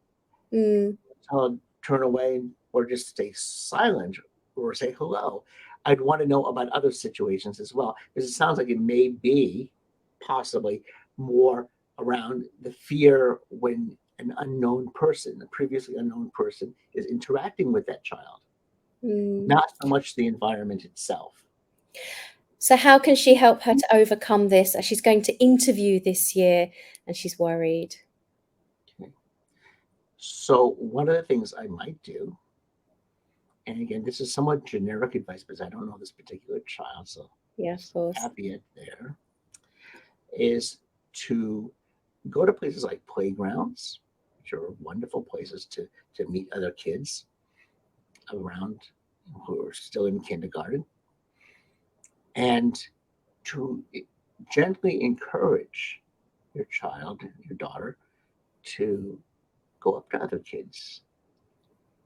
Speaker 1: Mm.
Speaker 2: Child turn away or just stay silent or say hello. I'd want to know about other situations as well, because it sounds like it may be possibly more around the fear when an unknown person, a previously unknown person, is interacting with that child,
Speaker 1: Mm.
Speaker 2: not so much the environment itself.
Speaker 1: So how can she help her to overcome this? She's going to interview this year and she's worried.
Speaker 2: Okay. So, one of the things I might do, and again, this is somewhat generic advice because I don't know this particular child, so
Speaker 1: Yeah, of
Speaker 2: just
Speaker 1: course.
Speaker 2: caveat there, is to go to places like playgrounds, which are wonderful places to meet other kids around who are still in kindergarten, and to gently encourage your child, your daughter, to go up to other kids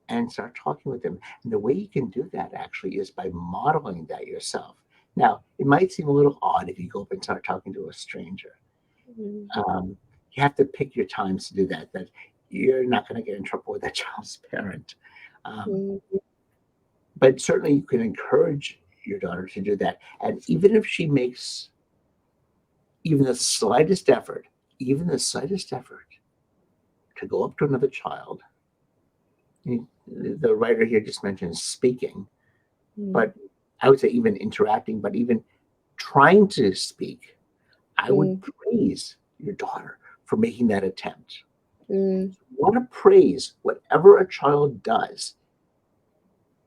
Speaker 2: and start talking with them. And the way you can do that actually is by modeling that yourself. Now, it might seem a little odd if you go up and start talking to a stranger.
Speaker 1: Mm.
Speaker 2: Um, you have to pick your times to do that. That you're not going to get in trouble with that child's parent. Um,
Speaker 1: Mm.
Speaker 2: but certainly, you can encourage your daughter to do that. And even if she makes even the slightest effort, even the slightest effort to go up to another child, the writer here just mentioned speaking,
Speaker 1: Mm.
Speaker 2: but I would say even interacting, but even trying to speak, I would
Speaker 1: Mm.
Speaker 2: praise your daughter for making that attempt.
Speaker 1: Mm.
Speaker 2: You want to praise whatever a child does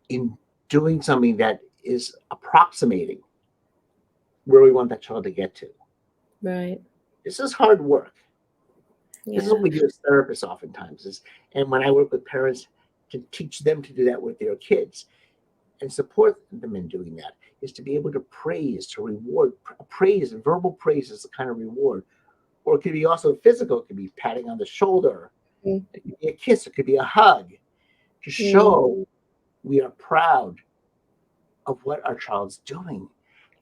Speaker 2: in doing something that is approximating where we want that child to get to.
Speaker 1: Right.
Speaker 2: This is hard work. This is what
Speaker 1: Yeah.
Speaker 2: we do as therapists oftentimes. And when I work with parents to teach them to do that with their kids and support them in doing that, is to be able to praise, to reward. Praise, verbal praise is the kind of reward. Or it could be also physical. It could be patting on the shoulder.
Speaker 1: Mm.
Speaker 2: It could be a kiss. It could be a hug to
Speaker 1: Mm.
Speaker 2: show we are proud of what our child's doing.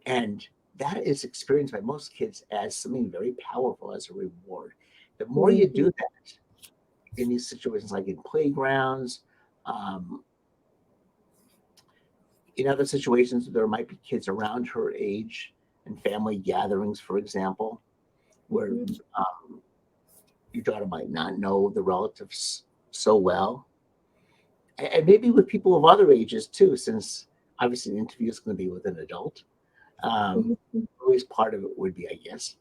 Speaker 2: And that is experienced by most kids as something very powerful as a reward. The more you
Speaker 1: Mm.
Speaker 2: do that in these situations, like in playgrounds, um, in other situations, there might be kids around her age and family gatherings, for example, where
Speaker 1: Mm.
Speaker 2: your daughter might not know the relatives so well. And maybe with people of other ages too, since obviously the interview is going to be with an adult. Um,
Speaker 1: Mhm.
Speaker 2: at least part of it would be, I guess.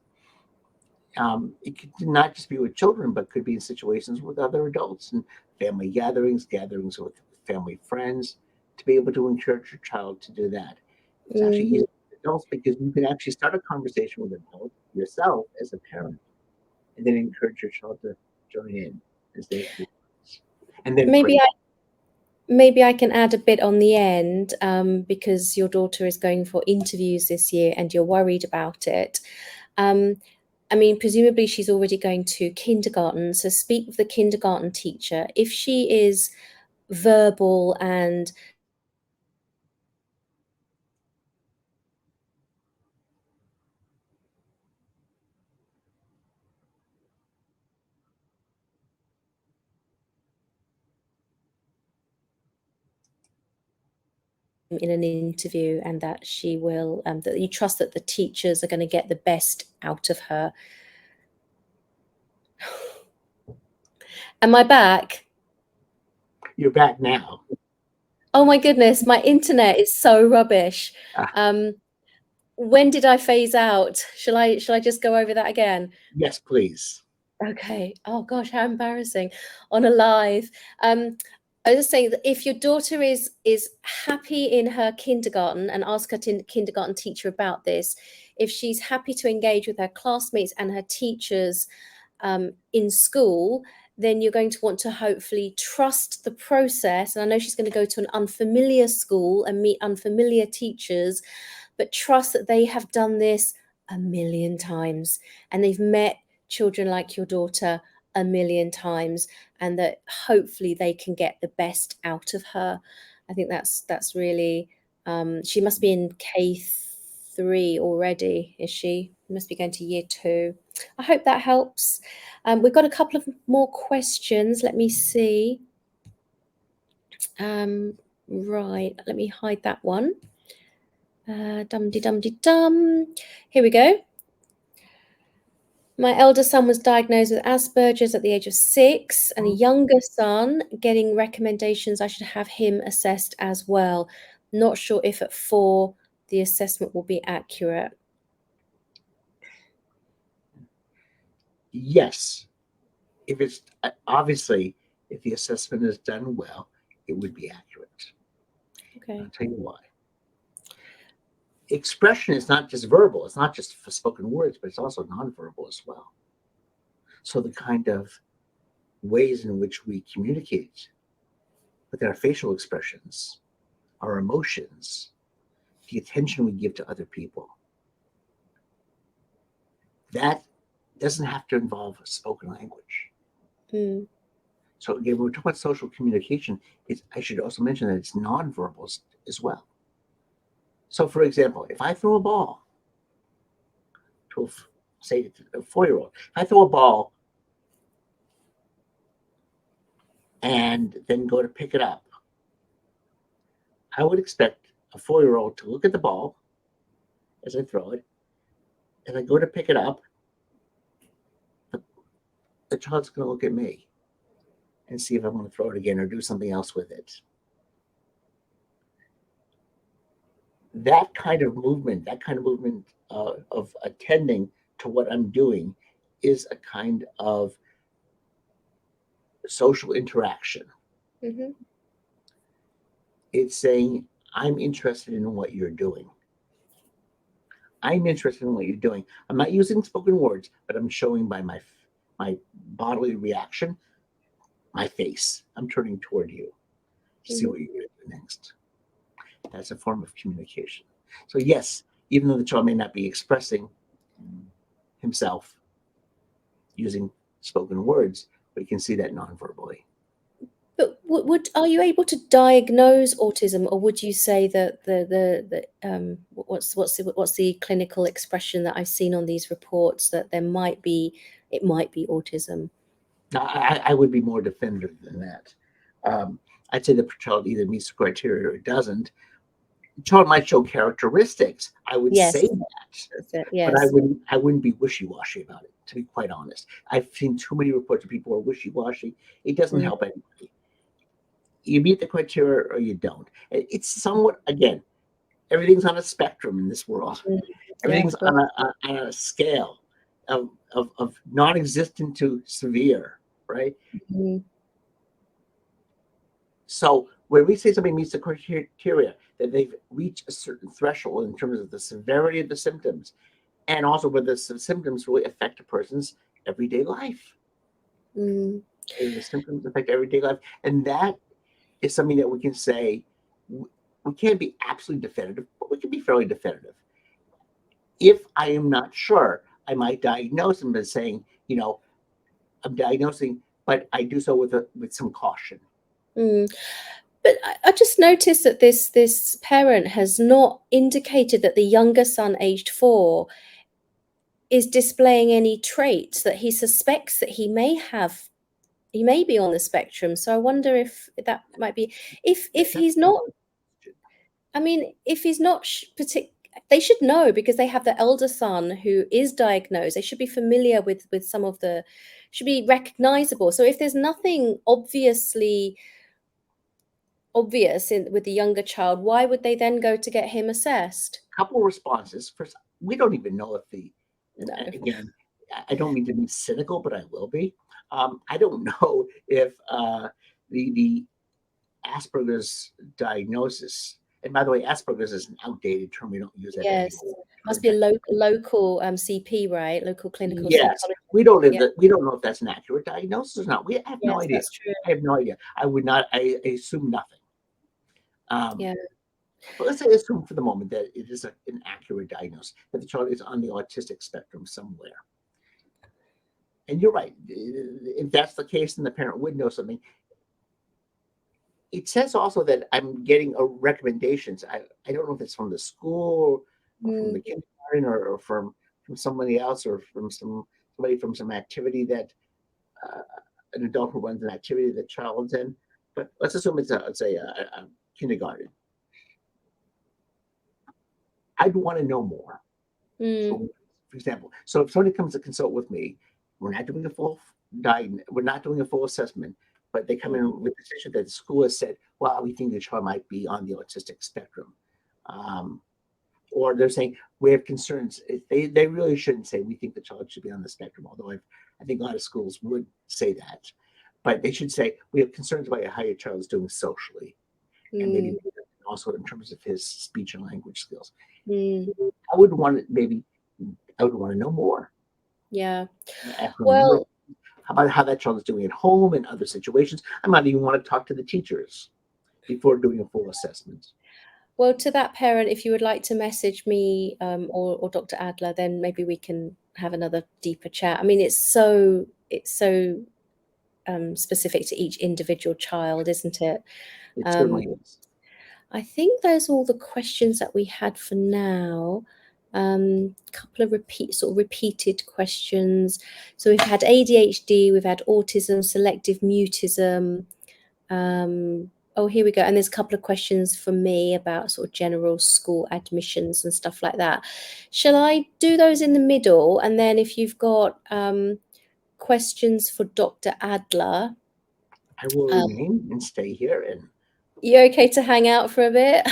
Speaker 2: It could not just be with children, but could be in situations with other adults and family gatherings, gatherings with family friends, to be able to encourage your child to do that. It's actually
Speaker 1: Mhm.
Speaker 2: easier with adults because you can actually start a conversation with adults yourself as a parent, and then encourage your child to join in as they experience, and then
Speaker 1: Maybe
Speaker 2: praise.
Speaker 1: maybe I can add a bit on the end, because your daughter is going for interviews this year and you're worried about it. Um, I mean, presumably she's already going to kindergarten, so speak with the kindergarten teacher. If she is verbal and in an interview, and that she will, that you trust that the teachers are going to get the best out of her. Am I back?
Speaker 2: You're back now.
Speaker 1: Oh my goodness, my internet is so rubbish. When did I phase out? Shall I just go over that again?
Speaker 2: Yes, please.
Speaker 1: Okay. Oh gosh, how embarrassing on a live. I was just saying that if your daughter is happy in her kindergarten, and ask her kindergarten teacher about this, if she's happy to engage with her classmates and her teachers in school, then you're going to want to hopefully trust the process. And I know she's going to go to an unfamiliar school and meet unfamiliar teachers, but trust that they have done this a million times and they've met children like your daughter a million times, and that hopefully they can get the best out of her. I think that's really, she must be in K3 already, is she? Must be going to year 2. I hope that helps. We've got a couple of more questions. Let me see. Right, let me hide that one. Dum-de-dum-de-dum. Here we go. My elder son was diagnosed with Asperger's at the age of 6, and a younger son getting recommendations I should have him assessed as well. Not sure if at 4 the assessment will be accurate.
Speaker 2: Yes. If it's obviously, if the assessment is done well, it would be accurate.
Speaker 1: Okay.
Speaker 2: I'll tell you why. Expression is not just verbal, it's not just for spoken words, but it's also nonverbal as well. So the kind of ways in which we communicate with our facial expressions, our emotions, the attention we give to other people, that doesn't have to involve spoken language. So again, when we're talking about social communication, I should also mention that it's nonverbal as well. So for example, if I throw a ball to say a 4-year-old, if I throw a ball and then go to pick it up, I would expect a 4-year-old to look at the ball as I throw it. As I go to pick it up, the child's going to look at me and see if I'm going to throw it again or do something else with it. That kind of movement of attending to what I'm doing is a kind of social interaction.
Speaker 1: Mm-hmm.
Speaker 2: It's saying, I'm interested in what you're doing. I'm interested in what you're doing. I'm not using spoken words, but I'm showing by my bodily reaction, my face. I'm turning toward you to see what you're going to do next. That's a form of communication. So yes, even though the child may not be expressing himself using spoken words, we can see that non-verbally.
Speaker 1: But are you able to diagnose autism, or would you say that what's the clinical expression that I've seen on these reports, that it might be autism?
Speaker 2: Now, I would be more definitive than that. I'd say the child either meets the criteria or it doesn't. The child might show characteristics. I would
Speaker 1: Yes,
Speaker 2: say that,
Speaker 1: that's it.
Speaker 2: but I
Speaker 1: Yes.
Speaker 2: wouldn't be wishy-washy about it, to be quite honest. I've seen too many reports of people who are wishy-washy. It doesn't help anybody. You meet the criteria or you don't. It's somewhat, again, everything's on a spectrum in this world.
Speaker 1: Yeah,
Speaker 2: Everything's
Speaker 1: of course.
Speaker 2: on a scale of non-existent to severe, right?
Speaker 1: Mhm.
Speaker 2: So when we say somebody meets the criteria, that they've reached a certain threshold in terms of the severity of the symptoms, and also whether the symptoms really affect a person's everyday life. The symptoms affect everyday life, and that is something that we can say. We can't be absolutely definitive, but we can be fairly definitive. If I am not sure, I might diagnose them as saying, I'm diagnosing, but I do so with some caution.
Speaker 1: But I just noticed that this parent has not indicated that the younger son, aged 4, is displaying any traits that he suspects that he may have. He may be on the spectrum. So I wonder if that might be, if he's not. I mean, if he's not they should know, because they have the elder son who is diagnosed. They should be familiar with some of the, should be recognizable. So if there's nothing obviously obvious with the younger child, why would they then go to get him assessed?
Speaker 2: Couple responses. First, we don't even know if
Speaker 1: No.
Speaker 2: again, I don't mean to be cynical, but I will be. I don't know if the Asperger's diagnosis, and by the way, Asperger's is an outdated term. We don't use that
Speaker 1: Yes,
Speaker 2: anymore.
Speaker 1: must be a local CP, right? Local clinical
Speaker 2: Yes,
Speaker 1: psychology.
Speaker 2: we don't
Speaker 1: Yeah.
Speaker 2: we don't know if that's an accurate diagnosis or not. We have no
Speaker 1: Yes,
Speaker 2: idea.
Speaker 1: that's true.
Speaker 2: I have no idea. I would not. I assume nothing.
Speaker 1: Yeah.
Speaker 2: But let's say assume for the moment that it is an accurate diagnosis, that the child is on the autistic spectrum somewhere. And you're right. If that's the case, then the parent would know something. It says also that I'm getting recommendations. I don't know if it's from the school or from the kindergarten or from somebody else or from somebody from some activity that an adult who runs an activity that child's in. But let's assume it's a kindergarten. I'd want to know more. So, for example, so if somebody comes to consult with me, we're not doing a full assessment, but they come in with the decision that the school has said, well, we think the child might be on the autistic spectrum. Or they're saying we have concerns. They really shouldn't say we think the child should be on the spectrum, although I think a lot of schools would say that. But they should say we have concerns about how your child is doing socially, and maybe also in terms of his speech and language skills. I would want to know more.
Speaker 1: Yeah.
Speaker 2: Well, how about how that child is doing at home and other situations? I might even want to talk to the teachers before doing a full assessment.
Speaker 1: Well, to that parent, if you would like to message me or Dr. Adler, then maybe we can have another deeper chat. I mean, it's so specific to each individual child, isn't it?
Speaker 2: It certainly is.
Speaker 1: I think those are all the questions that we had for now. Couple of repeated questions. So we've had ADHD, we've had autism, selective mutism. Oh, here we go. And there's a couple of questions for me about sort of general school admissions and stuff like that. Shall I do those in the middle? And then if you've got questions for Dr. Adler,
Speaker 2: I will remain and stay here. And
Speaker 1: you okay to hang out for a bit?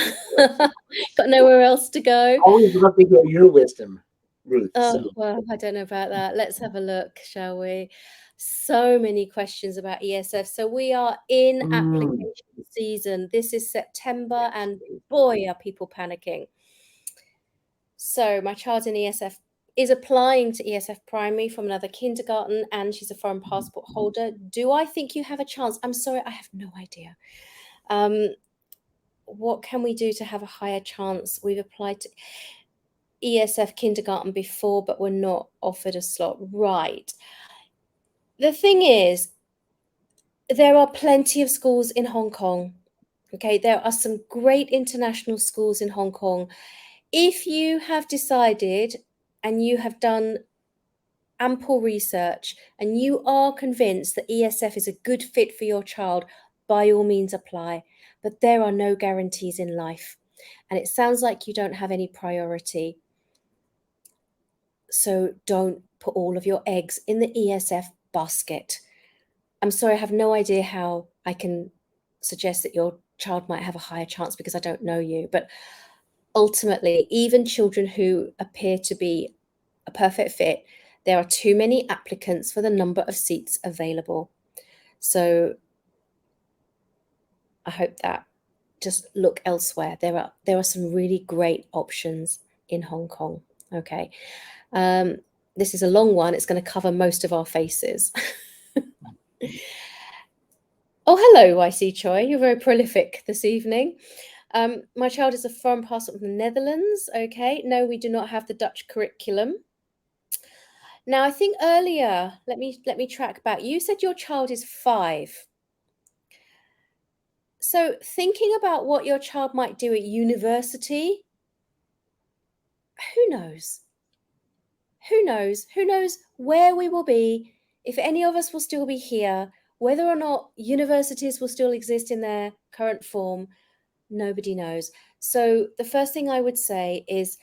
Speaker 1: Got nowhere else to go.
Speaker 2: Always love to hear your wisdom, Ruth.
Speaker 1: Oh, well, I don't know about that. Let's have a look, shall we? So many questions about ESF. So we are in application season. This is September, and boy, are people panicking. So my child in ESF is applying to ESF primary from another kindergarten, and she's a foreign passport holder. Do I think you have a chance? I'm sorry, I have no idea. What can we do to have a higher chance? We've applied to ESF kindergarten before, but we're not offered a slot. Right. The thing is, there are plenty of schools in Hong Kong. Okay, there are some great international schools in Hong Kong. If you have decided and you have done ample research and you are convinced that ESF is a good fit for your child, by all means apply. But there are no guarantees in life. And it sounds like you don't have any priority. So don't put all of your eggs in the ESF basket. I'm sorry, I have no idea how I can suggest that your child might have a higher chance because I don't know you. But ultimately, even children who appear to be a perfect fit, there are too many applicants for the number of seats available. So I hope that just look elsewhere. There are some really great options in Hong Kong. Okay. This is a long one. It's going to cover most of our faces. Oh, hello, YC Choi. You're very prolific this evening. My child is a foreign passport from the Netherlands. Okay. No, we do not have the Dutch curriculum. Now, I think earlier, let me track back. You said your child is 5. So thinking about what your child might do at university, who knows? Who knows? Who knows where we will be, if any of us will still be here, whether or not universities will still exist in their current form, nobody knows. So the first thing I would say is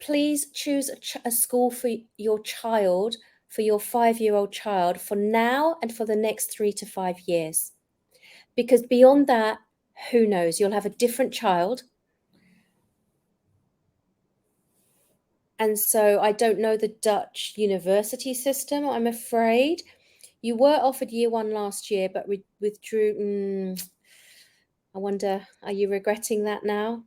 Speaker 1: please choose a school for your child, for your 5-year-old child, for now and for the next 3 to 5 years. Because beyond that, who knows? You'll have a different child. And so I don't know the Dutch university system, I'm afraid. You were offered year 1 last year, but withdrew. I wonder, are you regretting that now?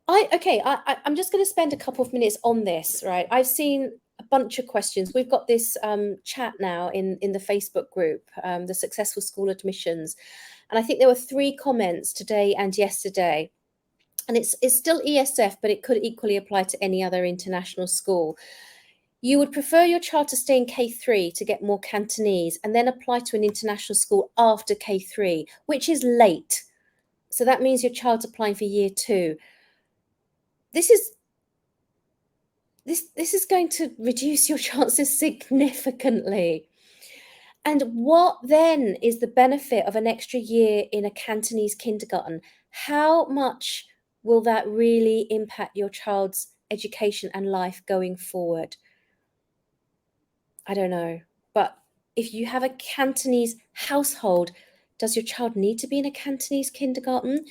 Speaker 1: I'm just going to spend a couple of minutes on this, right? I've seen a bunch of questions. We've got this chat now in the Facebook group, the Successful School Admissions. And I think there were 3 comments today and yesterday. And it's still ESF, but it could equally apply to any other international school. You would prefer your child to stay in K3 to get more Cantonese and then apply to an international school after K3, which is late. So that means your child's applying for year 2. This is going to reduce your chances significantly. And what then is the benefit of an extra year in a Cantonese kindergarten? How much will that really impact your child's education and life going forward? I don't know. But if you have a Cantonese household, does your child need to be in a Cantonese kindergarten?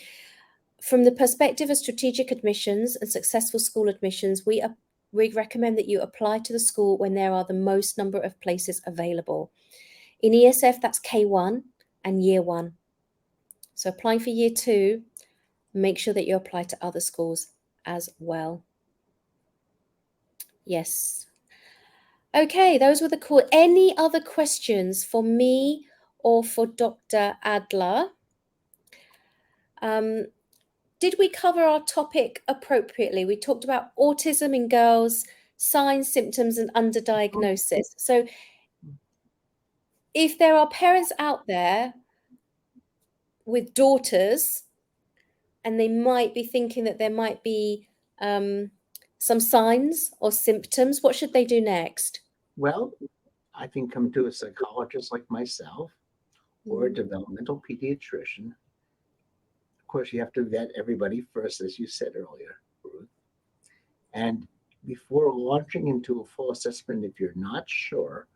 Speaker 1: From the perspective of strategic admissions and successful school admissions, we recommend that you apply to the school when there are the most number of places available. In ESF, that's K1 and year 1. So applying for year 2, make sure that you apply to other schools as well. Yes. Okay, those were the cool. Any other questions for me or for Dr. Adler? Did we cover our topic appropriately? We talked about autism in girls, signs, symptoms, and underdiagnosis. So if there are parents out there with daughters and they might be thinking that there might be some signs or symptoms, what should they do next?
Speaker 2: Well, I think come to a psychologist like myself or a developmental pediatrician. Of course, you have to vet everybody first, as you said earlier, Ruth. And before launching into a full assessment, if you're not sure,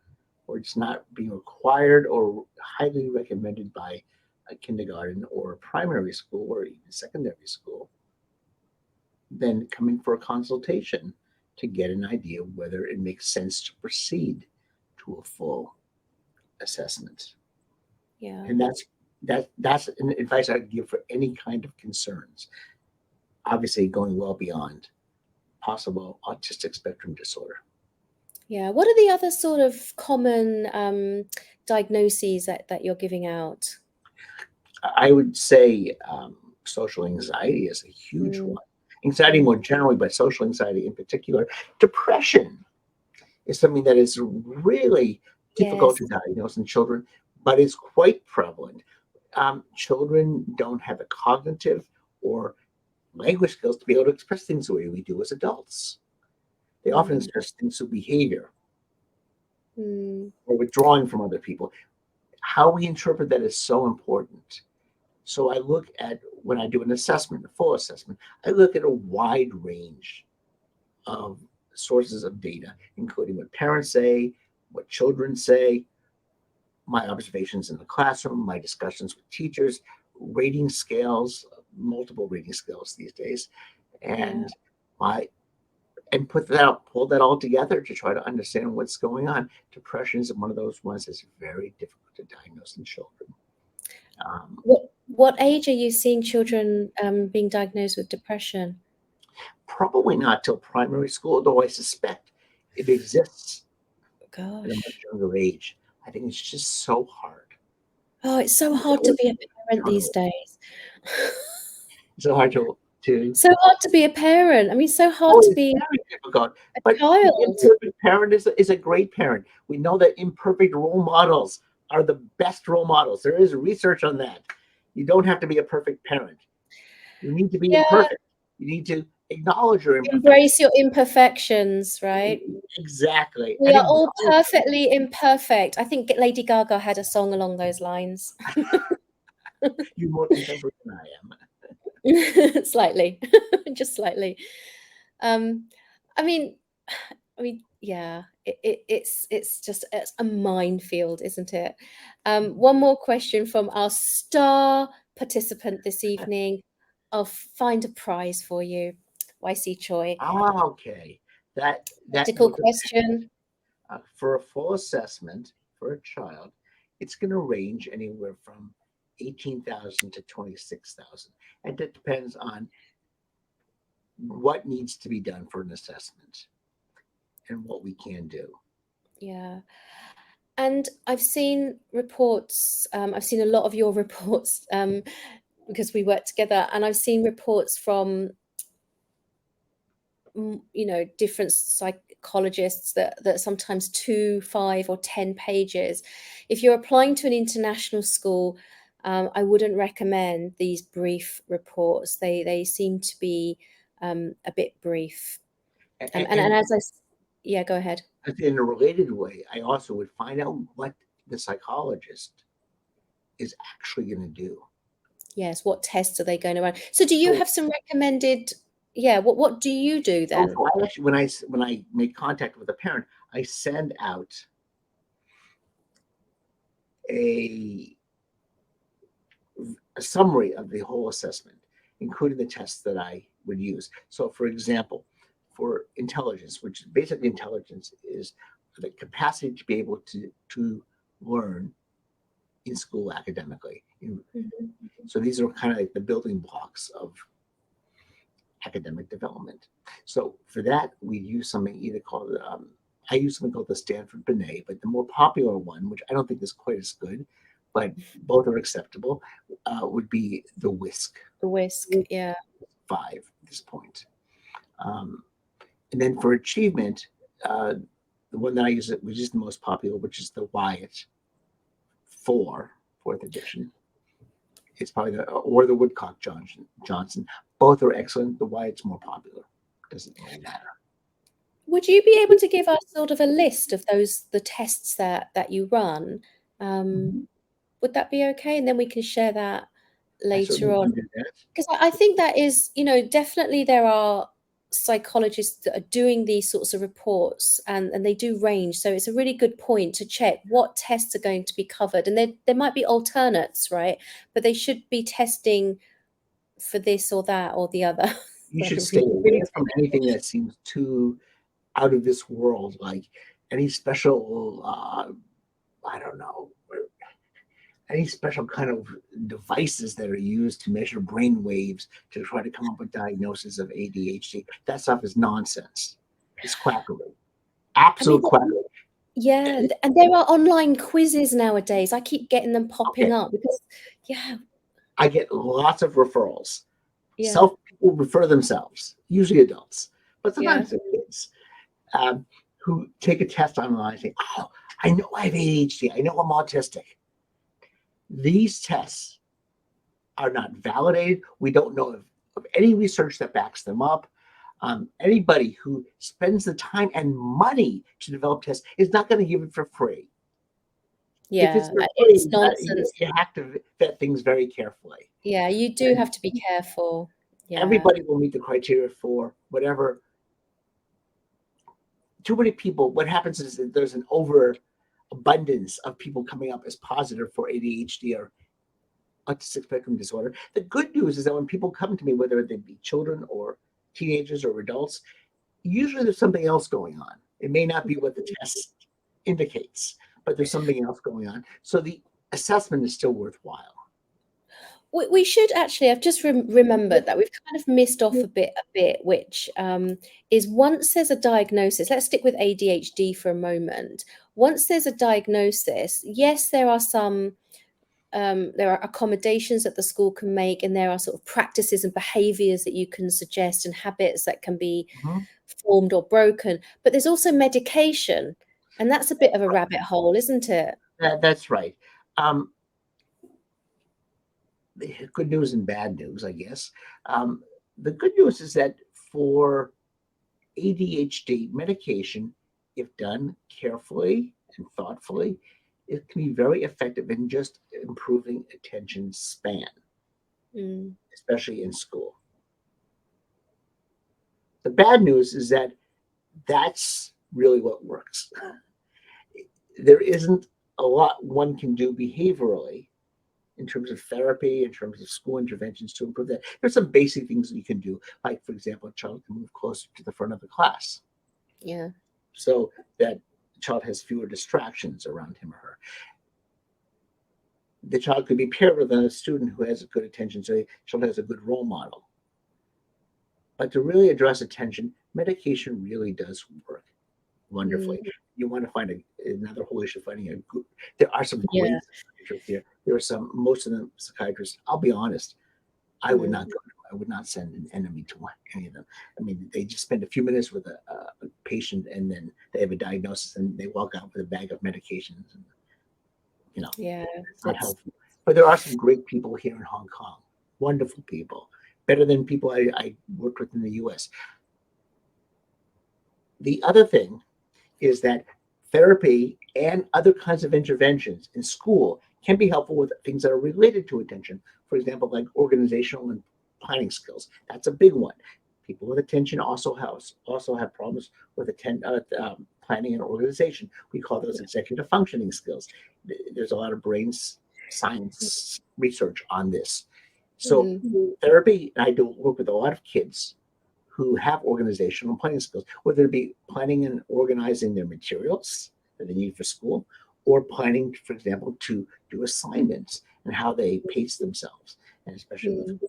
Speaker 2: or it's not being required or highly recommended by a kindergarten or a primary school or even secondary school, then come in for a consultation to get an idea whether it makes sense to proceed to a full assessment.
Speaker 1: Yeah.
Speaker 2: And that's an advice I'd give for any kind of concerns. Obviously, going well beyond possible autistic spectrum disorder.
Speaker 1: Yeah. What are the other sort of common diagnoses that you're giving out?
Speaker 2: I would say social anxiety is a huge one. Anxiety more generally, but social anxiety in particular. Depression is something that is really difficult to diagnose in children, but is quite prevalent. Children don't have the cognitive or language skills to be able to express things the way we do as adults. They often express things through behavior or withdrawing from other people. How we interpret that is so important. So I look at, when I do an assessment, a full assessment, I look at a wide range of sources of data, including what parents say, what children say, my observations in the classroom, my discussions with teachers, rating scales, multiple rating scales these days, and pull that all together to try to understand what's going on. Depression is one of those ones that's very difficult to diagnose in children.
Speaker 1: What age are you seeing children being diagnosed with depression?
Speaker 2: Probably not till primary school, though I suspect it exists at a much younger age. I think it's just so hard.
Speaker 1: Oh, it's so hard to be a parent these days.
Speaker 2: So hard to to.
Speaker 1: So hard to be a parent. I mean, so hard
Speaker 2: Oh,
Speaker 1: to
Speaker 2: it's
Speaker 1: be
Speaker 2: very difficult.
Speaker 1: a
Speaker 2: But the
Speaker 1: child.
Speaker 2: imperfect parent is a great parent. We know that imperfect role models are the best role models. There is research on that. You don't have to be a perfect parent. You need to be
Speaker 1: Yeah,
Speaker 2: imperfect. You need to acknowledge your
Speaker 1: embrace
Speaker 2: imperfections.
Speaker 1: your imperfections, right?
Speaker 2: Exactly.
Speaker 1: We
Speaker 2: And
Speaker 1: are all
Speaker 2: acknowledge
Speaker 1: perfectly imperfect. I think Lady Gaga had a song along those lines.
Speaker 2: you more contemporary than I am.
Speaker 1: Slightly, just slightly. Um, I mean, yeah, it's a minefield, isn't it? One more question from our star participant this evening. I'll find a prize for you. YC Choi.
Speaker 2: Okay. That
Speaker 1: Practical
Speaker 2: would depend.
Speaker 1: question.
Speaker 2: For a full assessment for a child, it's going to range anywhere from 18,000 to 26,000. And it depends on what needs to be done for an assessment and what we can do.
Speaker 1: Yeah. And I've seen reports, I've seen a lot of your reports because we work together, and I've seen reports from different psychologists that sometimes 2, 5, or 10 pages. If you're applying to an international school, I wouldn't recommend these brief reports. They seem to be a bit brief. And
Speaker 2: And
Speaker 1: as yeah, go ahead.
Speaker 2: in a related way, I also would find out what the psychologist is actually going to do.
Speaker 1: Yes, what tests are they going to run? So do you
Speaker 2: So,
Speaker 1: have some recommended, yeah, what do you do then?
Speaker 2: so I actually, when I make contact with a parent, I send out a a summary of the whole assessment, including the tests that I would use. So, for example, for intelligence, which basically intelligence is the capacity to be able to learn in school academically.
Speaker 1: Mhm.
Speaker 2: So these are kind of like the building blocks of academic development. So for that, we use something either called I use something called the Stanford Binet, but the more popular one, which I don't think is quite as good, but both are acceptable, would be the WISC.
Speaker 1: The whisk, yeah.
Speaker 2: 5 at this point. Um, and then for achievement, the one that I use, which is the most popular, which is the Wyatt 4, fourth edition. It's probably or the Woodcock Johnson. Both are excellent. The Wyatt's more popular. Doesn't really matter.
Speaker 1: Would you be able to give us sort of a list of the tests that you run?
Speaker 2: Mm-hmm.
Speaker 1: Would that be okay? And then we can share that
Speaker 2: I
Speaker 1: later
Speaker 2: certainly
Speaker 1: on.
Speaker 2: can do that.
Speaker 1: Because I think that is, definitely there are psychologists that are doing these sorts of reports, and they do range. So it's a really good point to check what tests are going to be covered. And there might be alternates, right? But they should be testing for this or that or the other.
Speaker 2: You should stay
Speaker 1: Really,
Speaker 2: away
Speaker 1: really
Speaker 2: from anything that seems too out of this world, like any special, I don't know, any special kind of devices that are used to measure brain waves to try to come up with diagnosis of ADHD. That stuff is nonsense. It's quackery.
Speaker 1: I mean,
Speaker 2: Absolute quackery.
Speaker 1: yeah, and there are online quizzes nowadays. I keep getting them popping
Speaker 2: Okay,
Speaker 1: up because, yeah,
Speaker 2: I get lots of referrals.
Speaker 1: yeah,
Speaker 2: People refer themselves, usually adults, but
Speaker 1: yeah.
Speaker 2: sometimes they're kids, who take a test online and say, "Oh, I know I have ADHD. I know I'm autistic." These tests are not validated. We don't know of any research that backs them up. Anybody who spends the time and money to develop tests is not going to give it for free. If it's
Speaker 1: Yeah,
Speaker 2: for
Speaker 1: it's
Speaker 2: free,
Speaker 1: nonsense.
Speaker 2: you have to vet things very carefully.
Speaker 1: Yeah, you do
Speaker 2: And
Speaker 1: have to be careful. Yeah.
Speaker 2: everybody will meet the criteria for whatever. Too many people, what happens is that there's an overabundance of people coming up as positive for ADHD or autistic spectrum disorder. The good news is that when people come to me, whether they be children or teenagers or adults, usually there's something else going on. It may not be what the test indicates, but there's something else going on. So the assessment is still worthwhile.
Speaker 1: We should actually, I've just remembered that we've kind of missed off a bit, which is once there's a diagnosis, let's stick with ADHD for a moment. Once there's a diagnosis, yes, there are some there are accommodations that the school can make, and there are sort of practices and behaviors that you can suggest and habits that can be
Speaker 2: Mhm.
Speaker 1: formed or broken. But there's also medication, and that's a bit of a rabbit hole, isn't it?
Speaker 2: That's right. Um, the good news and bad news, I guess. Um, the good news is that for ADHD medication, if done carefully and thoughtfully, it can be very effective in just improving attention span,
Speaker 1: Mm,
Speaker 2: especially in school. The bad news is that that's really what works. There isn't a lot one can do behaviorally in terms of therapy, in terms of school interventions to improve that. There's some basic things that you can do, like, for example, a child can move closer to the front of the class
Speaker 1: yeah.
Speaker 2: so that the child has fewer distractions around him or her. The child could be paired with a student who has a good attention, so the child has a good role model. But to really address attention, medication really does work
Speaker 1: Mm,
Speaker 2: wonderfully. You want to find another whole issue, finding a good. There are some
Speaker 1: yeah.
Speaker 2: great psychiatrists here. There are some, most of them psychiatrists. I'll be honest, I would
Speaker 1: Mm,
Speaker 2: not go. I would not send an enemy to any of them. I mean, they just spend a few minutes with a patient, and then they have a diagnosis, and they walk out with a bag of medications. And, you know,
Speaker 1: yeah.
Speaker 2: it's not
Speaker 1: It's
Speaker 2: helpful. But there are some great people here in Hong Kong. Wonderful people, better than people I worked with in the U.S. The other thing is that therapy and other kinds of interventions in school can be helpful with things that are related to attention. For example, like organizational and planning skills. That's a big one. People with attention also have problems with planning and organization. We call those executive functioning skills. There's a lot of brain science research on this. So
Speaker 1: mm,
Speaker 2: therapy, and I do work with a lot of kids who have organizational and planning skills, whether it be planning and organizing their materials that they need for school, or planning, for example, to do assignments and how they pace themselves, and especially with
Speaker 1: mm,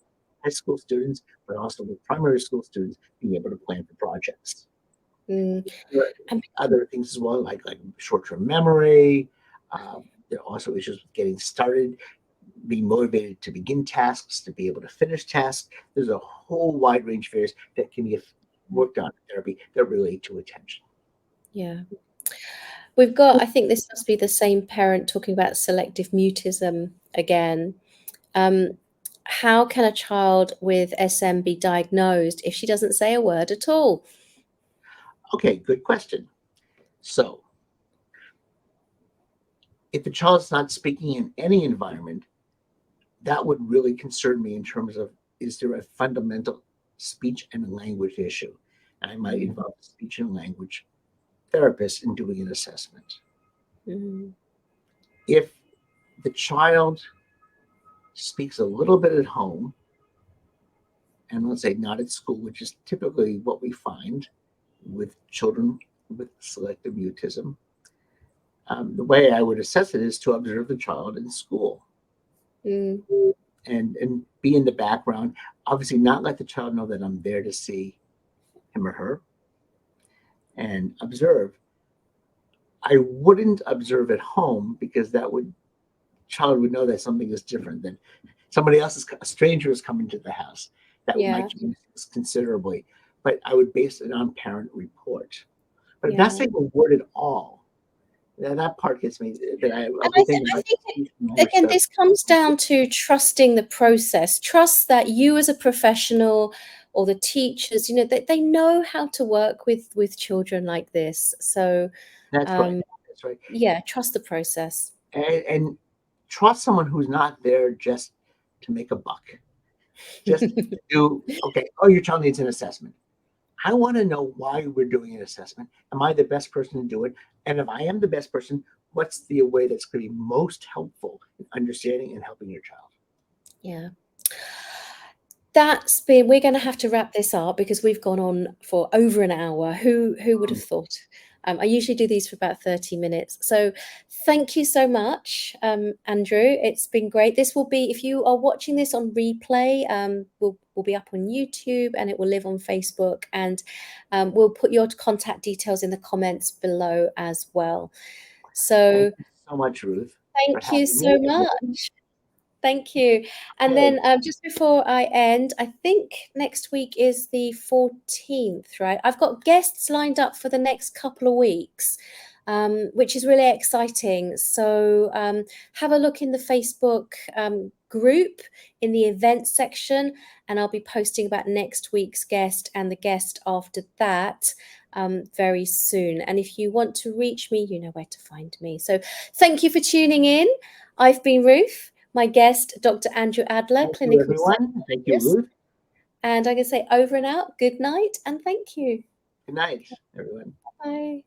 Speaker 2: high school students, but also with primary school students, being able to plan for projects.
Speaker 1: mm.
Speaker 2: There are
Speaker 1: And
Speaker 2: other things as well, like short-term memory. There are also issues with getting started, being motivated to begin tasks, to be able to finish tasks. There's a whole wide range of areas that can be worked on in therapy that relate to attention.
Speaker 1: yeah. We've got, I think this must be the same parent talking about selective mutism again. Um, how can a child with SM be diagnosed if she doesn't say a word at all?
Speaker 2: Okay, good question. So, if the child is not speaking in any environment, that would really concern me in terms of, is there a fundamental speech and language issue? I might
Speaker 1: Mm,
Speaker 2: involve a speech and language therapist in doing an assessment.
Speaker 1: mm,
Speaker 2: If the child speaks a little bit at home, and let's say not at school, which is typically what we find with children with selective mutism, the way I would assess it is to observe the child in school
Speaker 1: mm,
Speaker 2: and be in the background. Obviously, not let the child know that I'm there to see him or her, and observe. I wouldn't observe at home because that would child would know that something is different than somebody else is a stranger is coming to the house. That
Speaker 1: yeah,
Speaker 2: might change things considerably, but I would base it on parent report. But if not
Speaker 1: yeah.
Speaker 2: saying a word at all, that part gets me. That I'll
Speaker 1: And
Speaker 2: be thinking
Speaker 1: I
Speaker 2: about
Speaker 1: think
Speaker 2: speech and language
Speaker 1: again,
Speaker 2: stuff.
Speaker 1: this comes down to trusting the process. Trust that you as a professional or the teachers, they know how to work with children like this. So
Speaker 2: That's right.
Speaker 1: um,
Speaker 2: That's right.
Speaker 1: yeah, trust the process.
Speaker 2: And trust someone who's not there just to make a buck, just to do okay. Oh, your child needs an assessment. I want to know why we're doing an assessment. Am I the best person to do it? And if I am the best person, what's the way that's going to be most helpful in understanding and helping your child?
Speaker 1: Yeah. We're going to have to wrap this up because we've gone on for over an hour. Who would have
Speaker 2: Mm,
Speaker 1: thought? I usually do these for about 30 minutes. So thank you so much, Andrew. It's been great. This will be, if you are watching this on replay, will be up on YouTube and it will live on Facebook. And we'll put your contact details in the comments below as well.
Speaker 2: Thank
Speaker 1: So
Speaker 2: you so much, Ruth, for
Speaker 1: thank you
Speaker 2: having me.
Speaker 1: so much. Thank you. And
Speaker 2: Okay.
Speaker 1: then just before I end, I think next week is the 14th, right? I've got guests lined up for the next couple of weeks, which is really exciting. So have a look in the Facebook group in the events section, and I'll be posting about next week's guest and the guest after that very soon. And if you want to reach me, you know where to find me. So thank you for tuning in. I've been Ruth. My guest, Dr. Andrew Adler,
Speaker 2: Thank you,
Speaker 1: clinical
Speaker 2: everyone. Thank you,
Speaker 1: psychologist.
Speaker 2: Ruth.
Speaker 1: And I can say over and out, good night, and thank you.
Speaker 2: Good night, everyone.
Speaker 1: Bye.